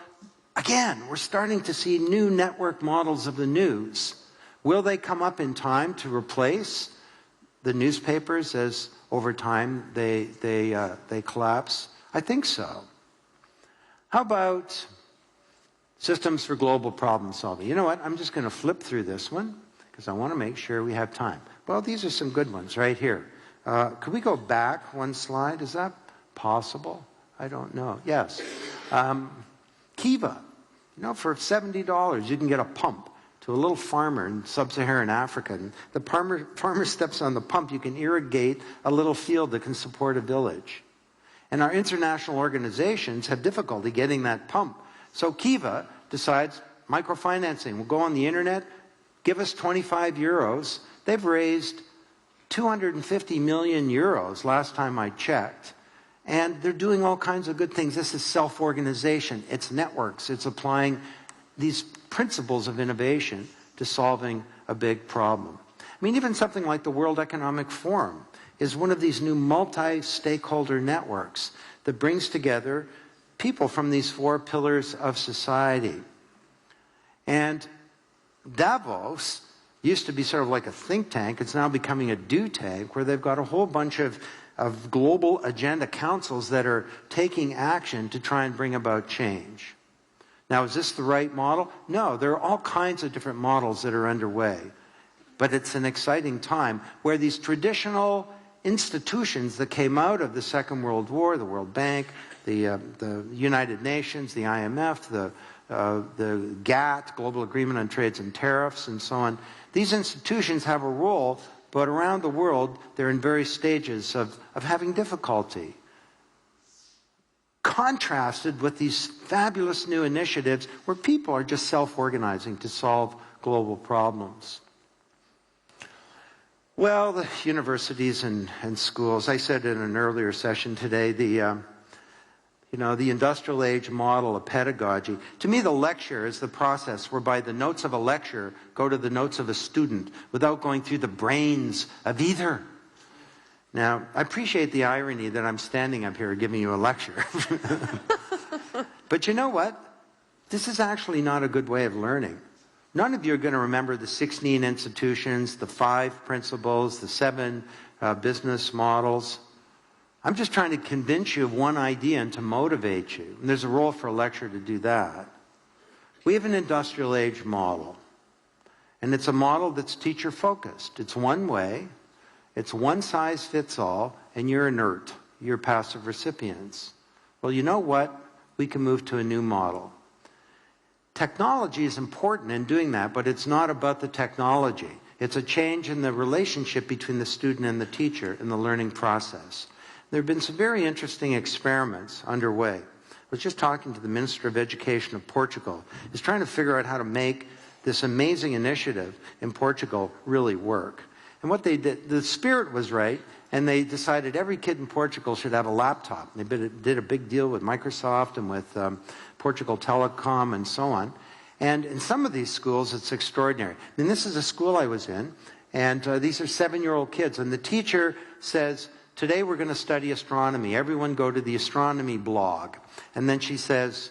again, we're starting to see new network models of the news. Will they come up in time to replace the newspapers as over time they collapse? I think so. How about systems for global problem solving? You know what? I'm just going to flip through this one because I want to make sure we have time. Well, these are some good ones right here. Could we go back one slide? Is that possible? I don't know. Yes. Kiva. You know, for $70, you can get a pump to a little farmer in sub-Saharan Africa. And the farmer steps on the pump. You can irrigate a little field that can support a village. And our international organizations have difficulty getting that pump. So Kiva decides, microfinancing. We'll go on the internet, give us 25 euros. They've raised 250 million euros last time I checked. And they're doing all kinds of good things. This is self-organization. It's networks. It's applying these principles of innovation to solving a big problem. I mean, even something like the World Economic Forum is one of these new multi-stakeholder networks that brings together people from these four pillars of society. And Davos used to be sort of like a think tank. It's now becoming a do tank, where they've got a whole bunch of global agenda councils that are taking action to try and bring about change. Now, is this the right model? No, there are all kinds of different models that are underway. But it's an exciting time where these traditional institutions that came out of the Second World War, the World Bank, the United Nations, the IMF, the GATT, Global Agreement on Trades and Tariffs, and so on, these institutions have a role, but around the world, they're in various stages of having difficulty. Contrasted with these fabulous new initiatives where people are just self-organizing to solve global problems. Well, the universities and schools, I said in an earlier session today, the industrial age model of pedagogy. To me, the lecture is the process whereby the notes of a lecture go to the notes of a student without going through the brains of either. Now, I appreciate the irony that I'm standing up here giving you a lecture. But you know what? This is actually not a good way of learning. None of you are going to remember the 16 institutions, the 5 principles, the 7 business models. I'm just trying to convince you of one idea and to motivate you. And there's a role for a lecture to do that. We have an industrial age model. And it's a model that's teacher-focused. It's one way. It's one size fits all, and you're inert. You're passive recipients. Well, you know what? We can move to a new model. Technology is important in doing that, but it's not about the technology. It's a change in the relationship between the student and the teacher in the learning process. There have been some very interesting experiments underway. I was just talking to the Minister of Education of Portugal. He's trying to figure out how to make this amazing initiative in Portugal really work. And what they did, the spirit was right, and they decided every kid in Portugal should have a laptop. They did a big deal with Microsoft and with Portugal Telecom and so on. And in some of these schools, it's extraordinary. I mean, this is a school I was in, and these are 7-year-old kids, and the teacher says, today we're going to study astronomy. Everyone go to the astronomy blog. And then she says,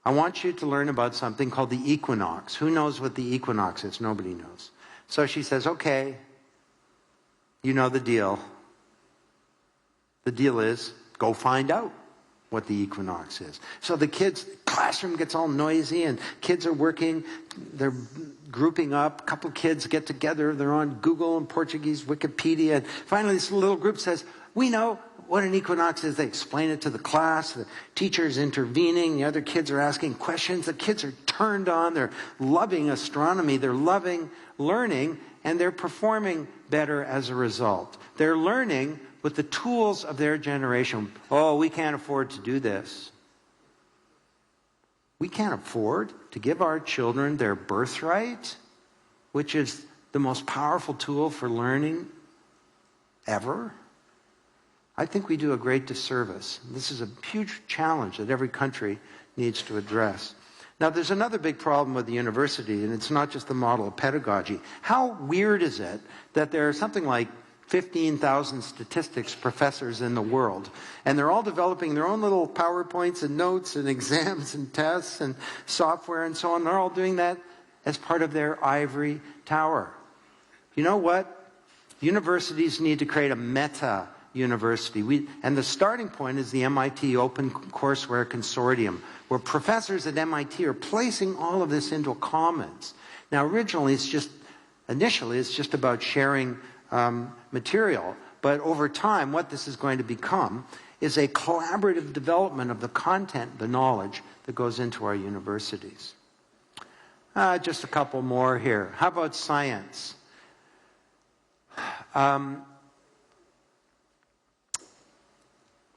I want you to learn about something called the equinox. Who knows what the equinox is? Nobody knows. So she says, okay, you know the deal. The deal is, go find out what the equinox is. So the classroom gets all noisy, and kids are working, they're grouping up, a couple of kids get together, they're on Google and Portuguese, Wikipedia, and finally this little group says, we know what an equinox is. They explain it to the class, the teacher's intervening, the other kids are asking questions, the kids are turned on, they're loving astronomy, they're loving learning, and they're performing better as a result. They're learning with the tools of their generation. Oh, we can't afford to do this. We can't afford to give our children their birthright, which is the most powerful tool for learning ever. I think we do a great disservice. This is a huge challenge that every country needs to address. Now, there's another big problem with the university, and it's not just the model of pedagogy. How weird is it that there are something like 15,000 statistics professors in the world, and they're all developing their own little PowerPoints and notes and exams and tests and software and so on. They're all doing that as part of their ivory tower. You know what? Universities need to create a meta university. And the starting point is the MIT Open Courseware Consortium, where professors at MIT are placing all of this into commons. Now, initially, it's just about sharing material. But over time, what this is going to become is a collaborative development of the content, the knowledge that goes into our universities. Just a couple more here. How about science?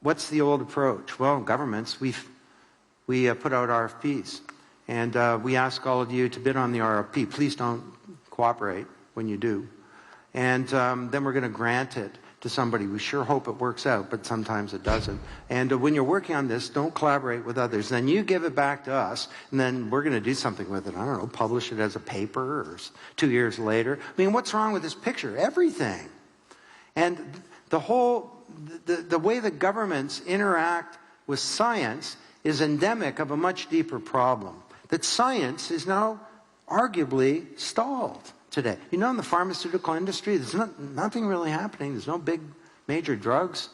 What's the old approach? Well, governments, we put out RFPs, and we ask all of you to bid on the RFP. Please don't cooperate when you do. And then we're going to grant it to somebody. We sure hope it works out, but sometimes it doesn't. And when you're working on this, don't collaborate with others. Then you give it back to us, and then we're going to do something with it. I don't know, publish it as a paper or 2 years later. I mean, what's wrong with this picture? Everything. And the way that governments interact with science is endemic of a much deeper problem. That science is now arguably stalled today. You know, in the pharmaceutical industry, there's nothing really happening. There's no big, major drugs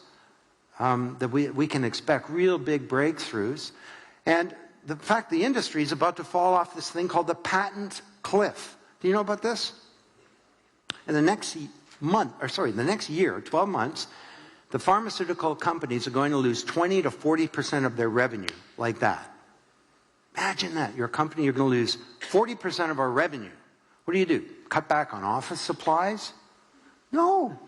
that we can expect, real big breakthroughs. And the fact the industry is about to fall off this thing called the patent cliff. Do you know about this? In the next the next year, 12 months, the pharmaceutical companies are going to lose 20 to 40% of their revenue, like that. Imagine that. You're a company, you're going to lose 40% of our revenue. What do? Cut back on office supplies? No.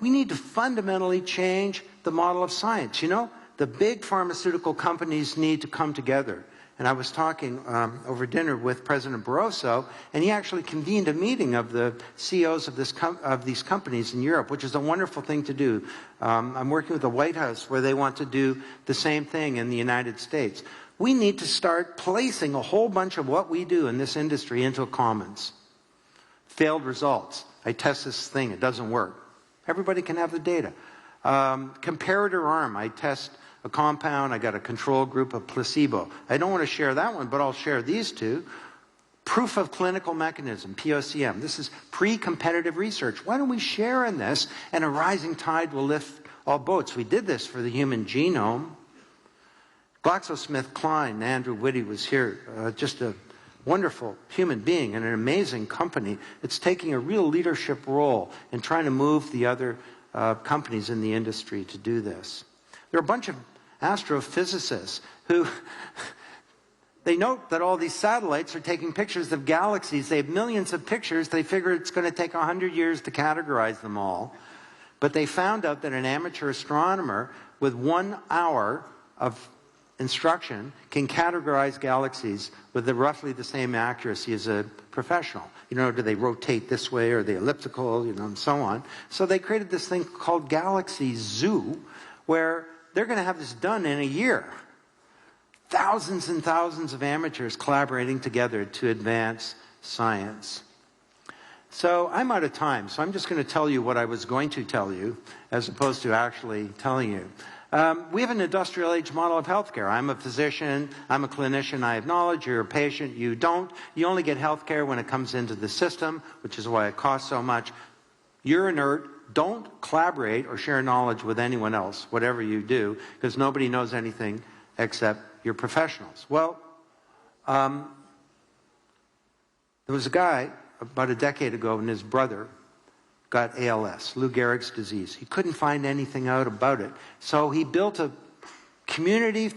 We need to fundamentally change the model of science. You know, the big pharmaceutical companies need to come together. And I was talking over dinner with President Barroso, and he actually convened a meeting of the CEOs of these companies in Europe, which is a wonderful thing to do. I'm working with the White House, where they want to do the same thing in the United States. We need to start placing a whole bunch of what we do in this industry into a commons. Failed results. I test this thing, it doesn't work. Everybody can have the data. Comparator arm. I test a compound, I got a control group, a placebo. I don't want to share that one, but I'll share these two. Proof of clinical mechanism, POCM. This is pre-competitive research. Why don't we share in this, and a rising tide will lift all boats. We did this for the human genome. GlaxoSmithKline, Andrew Whitty was here, just a wonderful human being and an amazing company. It's taking a real leadership role in trying to move the other companies in the industry to do this. There are a bunch of astrophysicists who they note that all these satellites are taking pictures of galaxies. They have millions of pictures. They figure it's going to take 100 years to categorize them all. But they found out that an amateur astronomer with 1 hour of instruction can categorize galaxies with roughly the same accuracy as a professional. You know, do they rotate this way, or are they elliptical, you know, and so on. So they created this thing called Galaxy Zoo, where they're going to have this done in a year. Thousands and thousands of amateurs collaborating together to advance science. So I'm out of time, so I'm just going to tell you what I was going to tell you, as opposed to actually telling you. We have an industrial age model of healthcare. I'm a physician, I'm a clinician, I have knowledge, you're a patient, you don't. You only get healthcare when it comes into the system, which is why it costs so much. You're inert. Don't collaborate or share knowledge with anyone else, whatever you do, because nobody knows anything except your professionals. Well, there was a guy about a decade ago, and his brother got ALS, Lou Gehrig's disease. He couldn't find anything out about it. So he built a community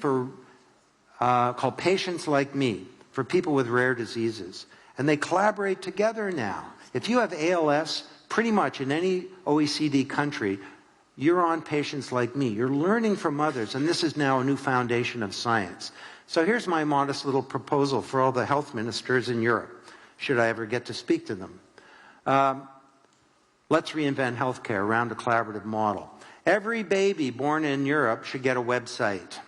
called Patients Like Me, for people with rare diseases. And they collaborate together now. If you have ALS, pretty much in any OECD country, you're on Patients Like Me. You're learning from others, and this is now a new foundation of science. So here's my modest little proposal for all the health ministers in Europe, should I ever get to speak to them. Let's reinvent healthcare around a collaborative model. Every baby born in Europe should get a website.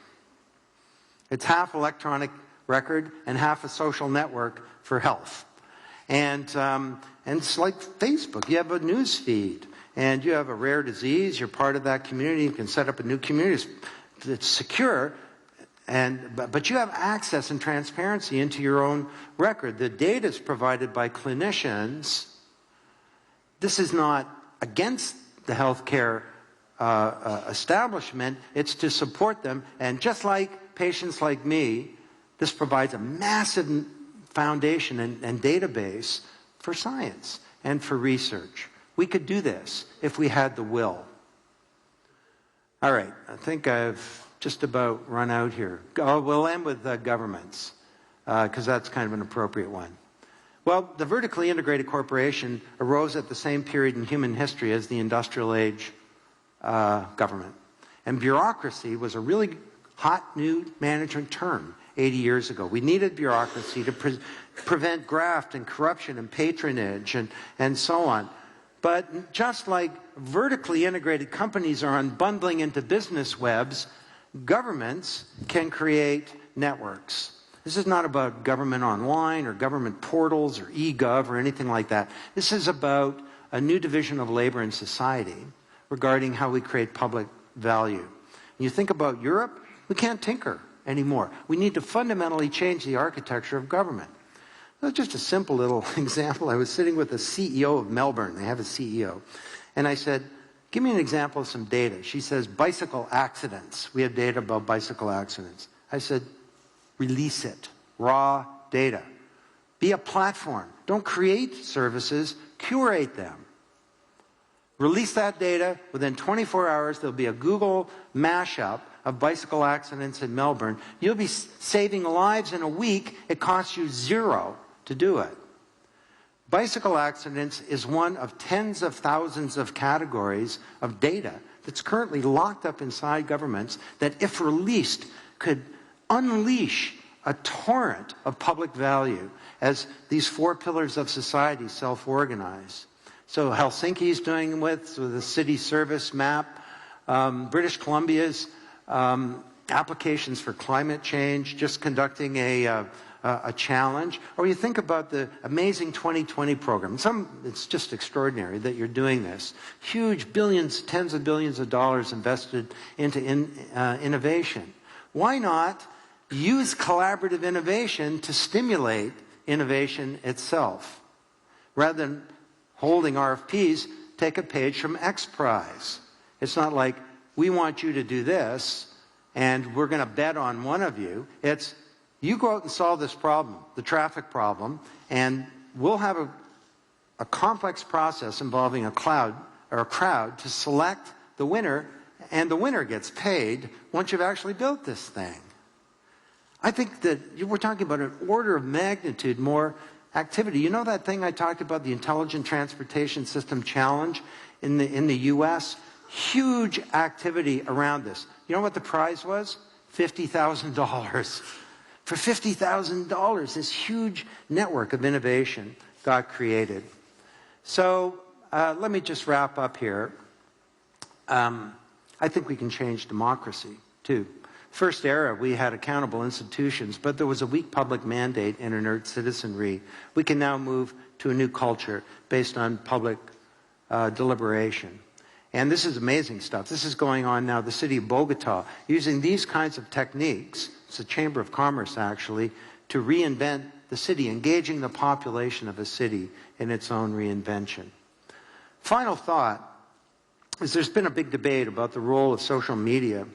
It's half electronic record and half a social network for health. And it's like Facebook. You have a news feed, and you have a rare disease. You're part of that community. You can set up a new community. It's secure, but you have access and transparency into your own record. The data is provided by clinicians. This is not against the healthcare establishment. It's to support them. And just like Patients Like Me, this provides a massive foundation and database for science and for research. We could do this if we had the will. All right, I think I've just about run out here. We'll end with governments, because that's kind of an appropriate one. Well, the vertically integrated corporation arose at the same period in human history as the industrial age government. And bureaucracy was a really hot new management term 80 years ago. We needed bureaucracy to prevent graft and corruption and patronage and so on. But just like vertically integrated companies are unbundling into business webs, governments can create networks. This is not about government online or government portals or e-gov or anything like that. This is about a new division of labor in society regarding how we create public value. When you think about Europe, we can't tinker anymore. We need to fundamentally change the architecture of government. Just a simple little example. I was sitting with the CEO of Melbourne. They have a CEO. And I said, give me an example of some data. She says, bicycle accidents. We have data about bicycle accidents. I said, release it. Raw data. Be a platform. Don't create services, curate them. Release that data. Within 24 hours, there'll be a Google mashup of bicycle accidents in Melbourne. You'll be saving lives in a week. It costs you $0 to do it. Bicycle accidents is one of tens of thousands of categories of data that's currently locked up inside governments that, if released, could unleash a torrent of public value as these 4 pillars of society self-organize. So Helsinki's doing with the city service map, British Columbia's applications for climate change, just conducting a challenge. Or you think about the amazing 2020 program. It's just extraordinary that you're doing this. Huge billions, tens of billions of dollars invested into innovation. Why not use collaborative innovation to stimulate innovation itself? Rather than holding RFPs, take a page from X Prize. It's not like, we want you to do this, and we're going to bet on one of you. It's, you go out and solve this problem, the traffic problem, and we'll have a complex process involving a crowd to select the winner, and the winner gets paid once you've actually built this thing. I think that we're talking about an order of magnitude more activity. You know that thing I talked about, the Intelligent Transportation System Challenge in the U.S.? Huge activity around this. You know what the prize was? $50,000. For $50,000, this huge network of innovation got created. So let me just wrap up here. I think we can change democracy, too. First era, we had accountable institutions, but there was a weak public mandate and inert citizenry. We can now move to a new culture based on public deliberation. And this is amazing stuff. This is going on now. The city of Bogota, using these kinds of techniques, it's a chamber of commerce actually, to reinvent the city, engaging the population of a city in its own reinvention. Final thought is there's been a big debate about the role of social media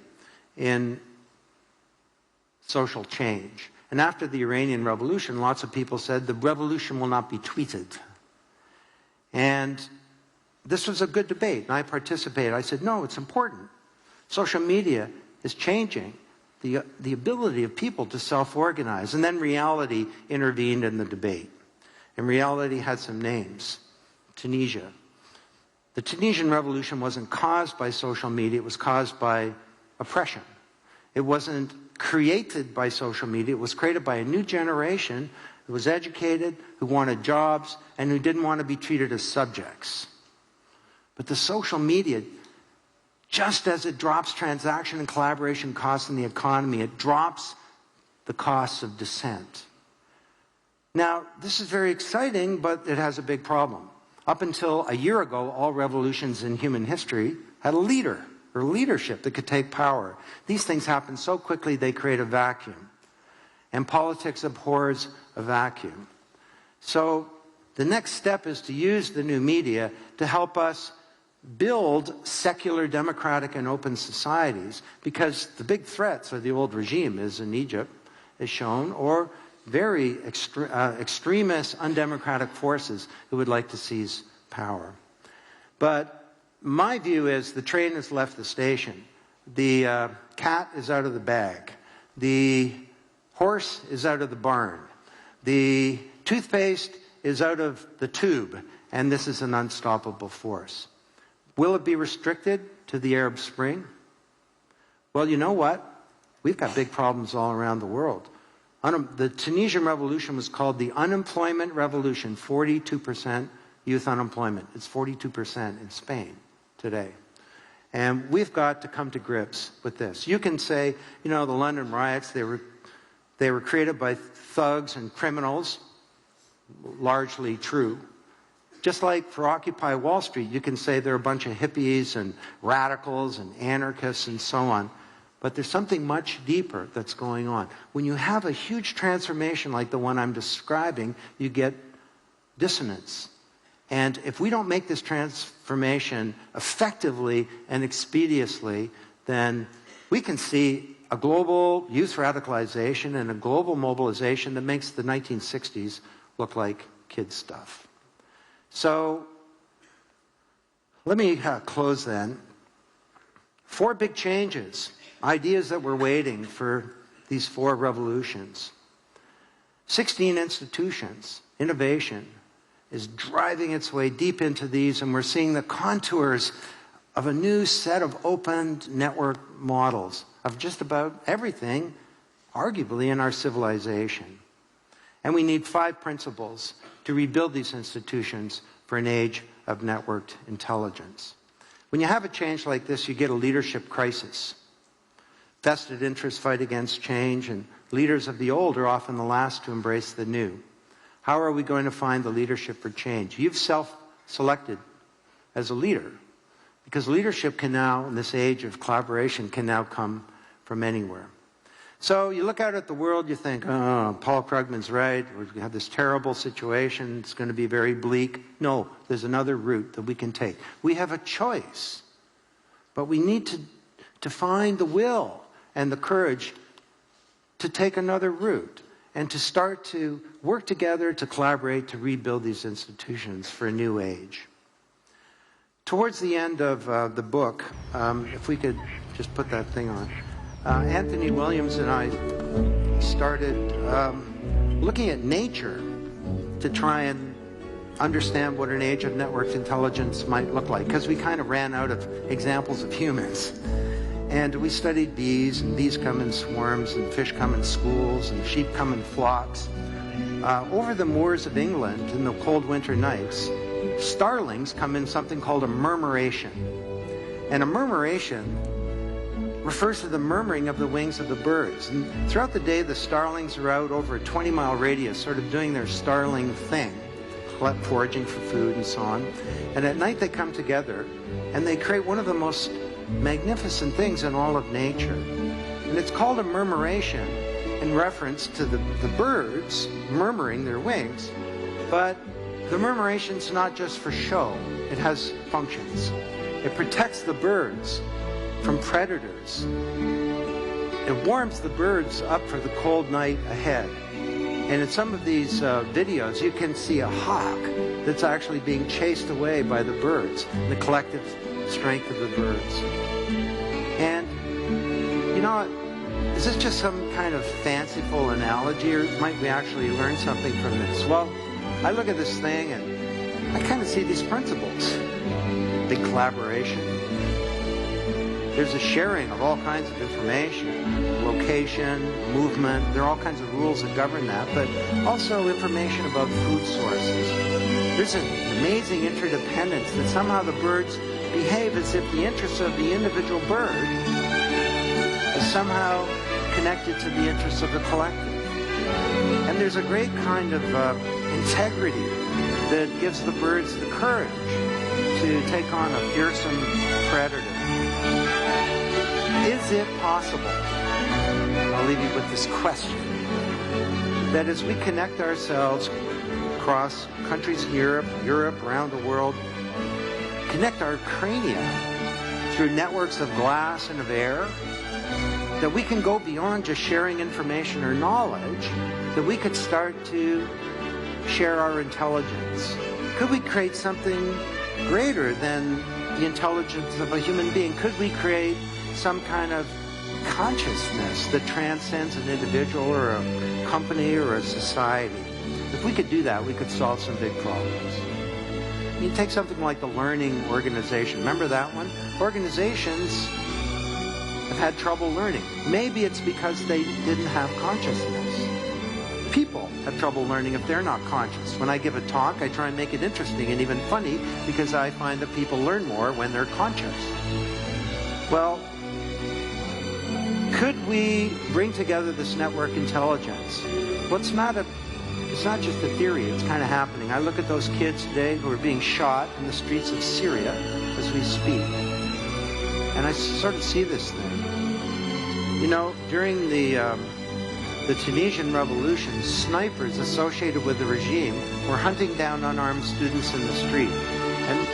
in social change. And after the Iranian Revolution, lots of people said the revolution will not be tweeted. And this was a good debate, and I participated. I said, no, it's important. Social media is changing the ability of people to self-organize. And then reality intervened in the debate. And reality had some names. Tunisia. The Tunisian Revolution wasn't caused by social media, it was caused by oppression. It wasn't created by social media, it was created by a new generation who was educated, who wanted jobs, and who didn't want to be treated as subjects. But the social media, just as it drops transaction and collaboration costs in the economy, it drops the costs of dissent. Now, this is very exciting, but it has a big problem. Up until a year ago, all revolutions in human history had a leader or leadership that could take power. These things happen so quickly they create a vacuum. And politics abhors a vacuum. So the next step is to use the new media to help us build secular, democratic, and open societies, because the big threats are the old regime, as in Egypt, is shown, or very extremist, undemocratic forces who would like to seize power. But my view is the train has left the station. The cat is out of the bag. The horse is out of the barn. The toothpaste is out of the tube, and this is an unstoppable force. Will it be restricted to the Arab Spring? Well, you know what? We've got big problems all around the world. The Tunisian revolution was called the unemployment revolution, 42% youth unemployment. It's 42% in Spain today. And we've got to come to grips with this. You can say, you know, the London riots, they were created by thugs and criminals, largely true. Just like for Occupy Wall Street, you can say they're a bunch of hippies and radicals and anarchists and so on. But there's something much deeper that's going on. When you have a huge transformation like the one I'm describing, you get dissonance. And if we don't make this transformation effectively and expeditiously, then we can see a global youth radicalization and a global mobilization that makes the 1960s look like kid stuff. So let me close then. 4 big changes, ideas that we're waiting for these 4 revolutions. 16 institutions, innovation is driving its way deep into these, and we're seeing the contours of a new set of open network models of just about everything, arguably, in our civilization. And we need 5 principles to rebuild these institutions for an age of networked intelligence. When you have a change like this, you get a leadership crisis. Vested interests fight against change, and leaders of the old are often the last to embrace the new. How are we going to find the leadership for change? You've self-selected as a leader, because leadership can now, in this age of collaboration, can now come from anywhere. So you look out at the world, you think, oh, Paul Krugman's right, we have this terrible situation, it's going to be very bleak. No, there's another route that we can take. We have a choice, but we need to find the will and the courage to take another route and to start to work together, to collaborate, to rebuild these institutions for a new age. Towards the end of the book, if we could just put that thing on, Anthony Williams and I started looking at nature to try and understand what an age of networked intelligence might look like, because we kind of ran out of examples of humans. And we studied bees, and bees come in swarms, and fish come in schools, and sheep come in flocks. Over the moors of England in the cold winter nights, starlings come in something called a murmuration. And a murmuration refers to the murmuring of the wings of the birds. And throughout the day, the starlings are out over a 20-mile radius, sort of doing their starling thing, foraging for food and so on. And at night, they come together, and they create one of the most magnificent things in all of nature. And it's called a murmuration in reference to the birds murmuring their wings. But the murmuration's not just for show. It has functions. It protects the birds from predators. It warms the birds up for the cold night ahead. And in some of these videos, you can see a hawk that's actually being chased away by the birds, the collective strength of the birds. And, you know, is this just some kind of fanciful analogy, or might we actually learn something from this? Well, I look at this thing and I kind of see these principles. Big collaboration. There's a sharing of all kinds of information, location, movement. There are all kinds of rules that govern that, but also information about food sources. There's an amazing interdependence that somehow the birds behave as if the interests of the individual bird is somehow connected to the interests of the collective. And there's a great kind of integrity that gives the birds the courage to take on a fearsome predator. Is it possible, I'll leave you with this question, that as we connect ourselves across countries in Europe, around the world, connect our crania through networks of glass and of air, that we can go beyond just sharing information or knowledge, that we could start to share our intelligence? Could we create something greater than the intelligence of a human being? Could we create some kind of consciousness that transcends an individual or a company or a society. If we could do that, we could solve some big problems. You take something like the learning organization. Remember that one? Organizations have had trouble learning. Maybe it's because they didn't have consciousness. People have trouble learning if they're not conscious. When I give a talk, I try and make it interesting and even funny because I find that people learn more when they're conscious. Well, could we bring together this network intelligence? Well, it's not just a theory, it's kind of happening. I look at those kids today who are being shot in the streets of Syria as we speak. And I sort of see this thing. You know, during the Tunisian revolution, snipers associated with the regime were hunting down unarmed students in the street. And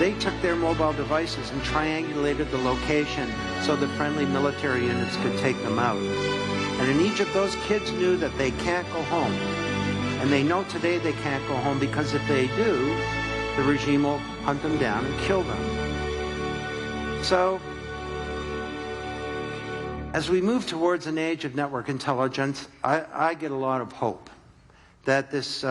they took their mobile devices and triangulated the location so the friendly military units could take them out. And in Egypt, those kids knew that they can't go home. And they know today they can't go home because if they do, the regime will hunt them down and kill them. So, as we move towards an age of network intelligence, I get a lot of hope that this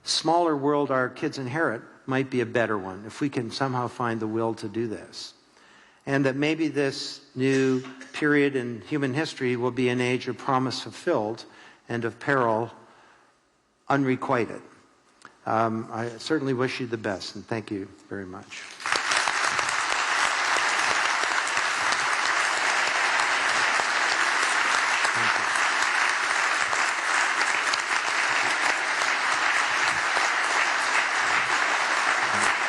smaller world our kids inherit might be a better one if we can somehow find the will to do this. And that maybe this new period in human history will be an age of promise fulfilled and of peril unrequited. I certainly wish you the best, and thank you very much.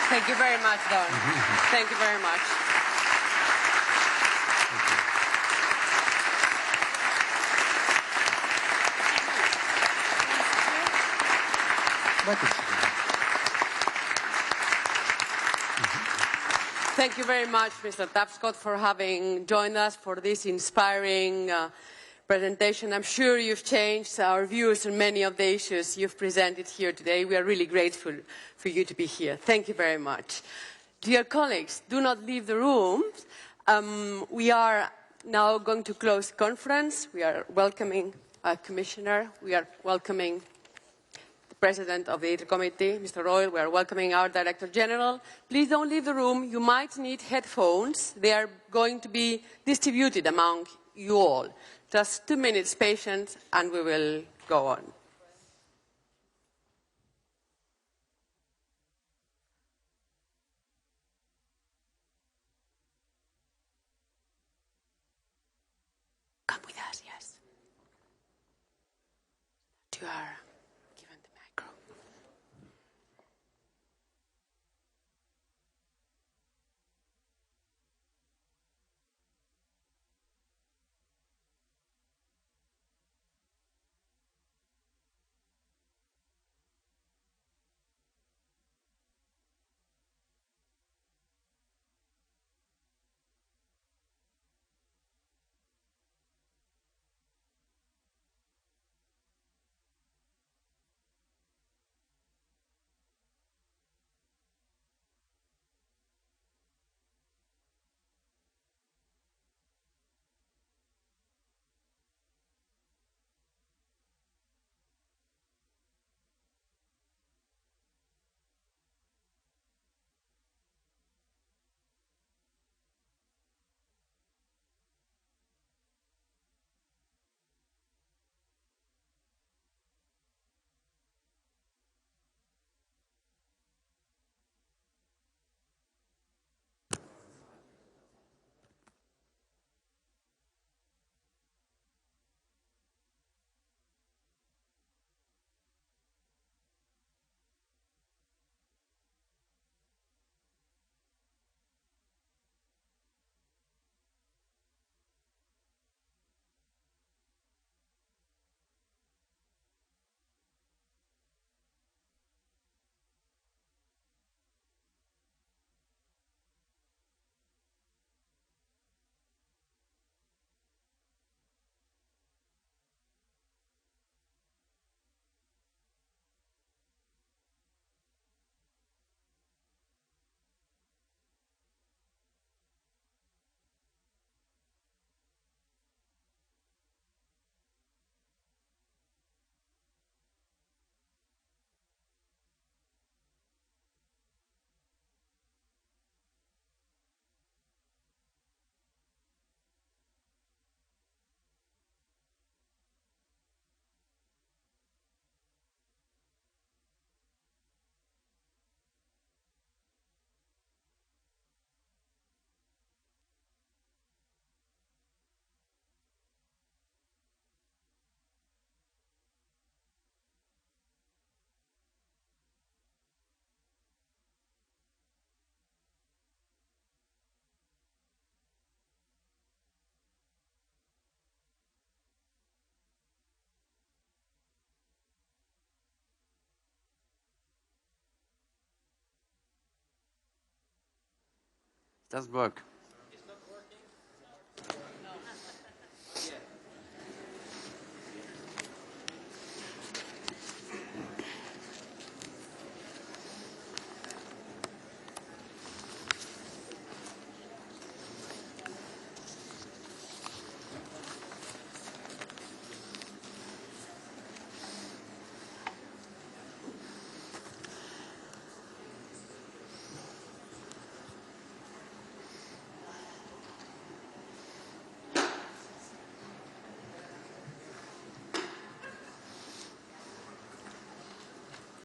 Thank you very much, Don. Thank you very much. Thank you very much, Mr. Tapscott, for having joined us for this inspiring presentation. I'm sure you've changed our views on many of the issues you've presented here today. We are really grateful for you to be here. Thank you very much. Dear colleagues, do not leave the room. We are now going to close the conference. We are welcoming a commissioner. We are welcoming the President of the ITRE Committee, Mr. Royal. We are welcoming our Director General. Please don't leave the room. You might need headphones. They are going to be distributed among you all. Just 2 minutes patience and we will go on. Come with us, yes. You are given the micro. Das book.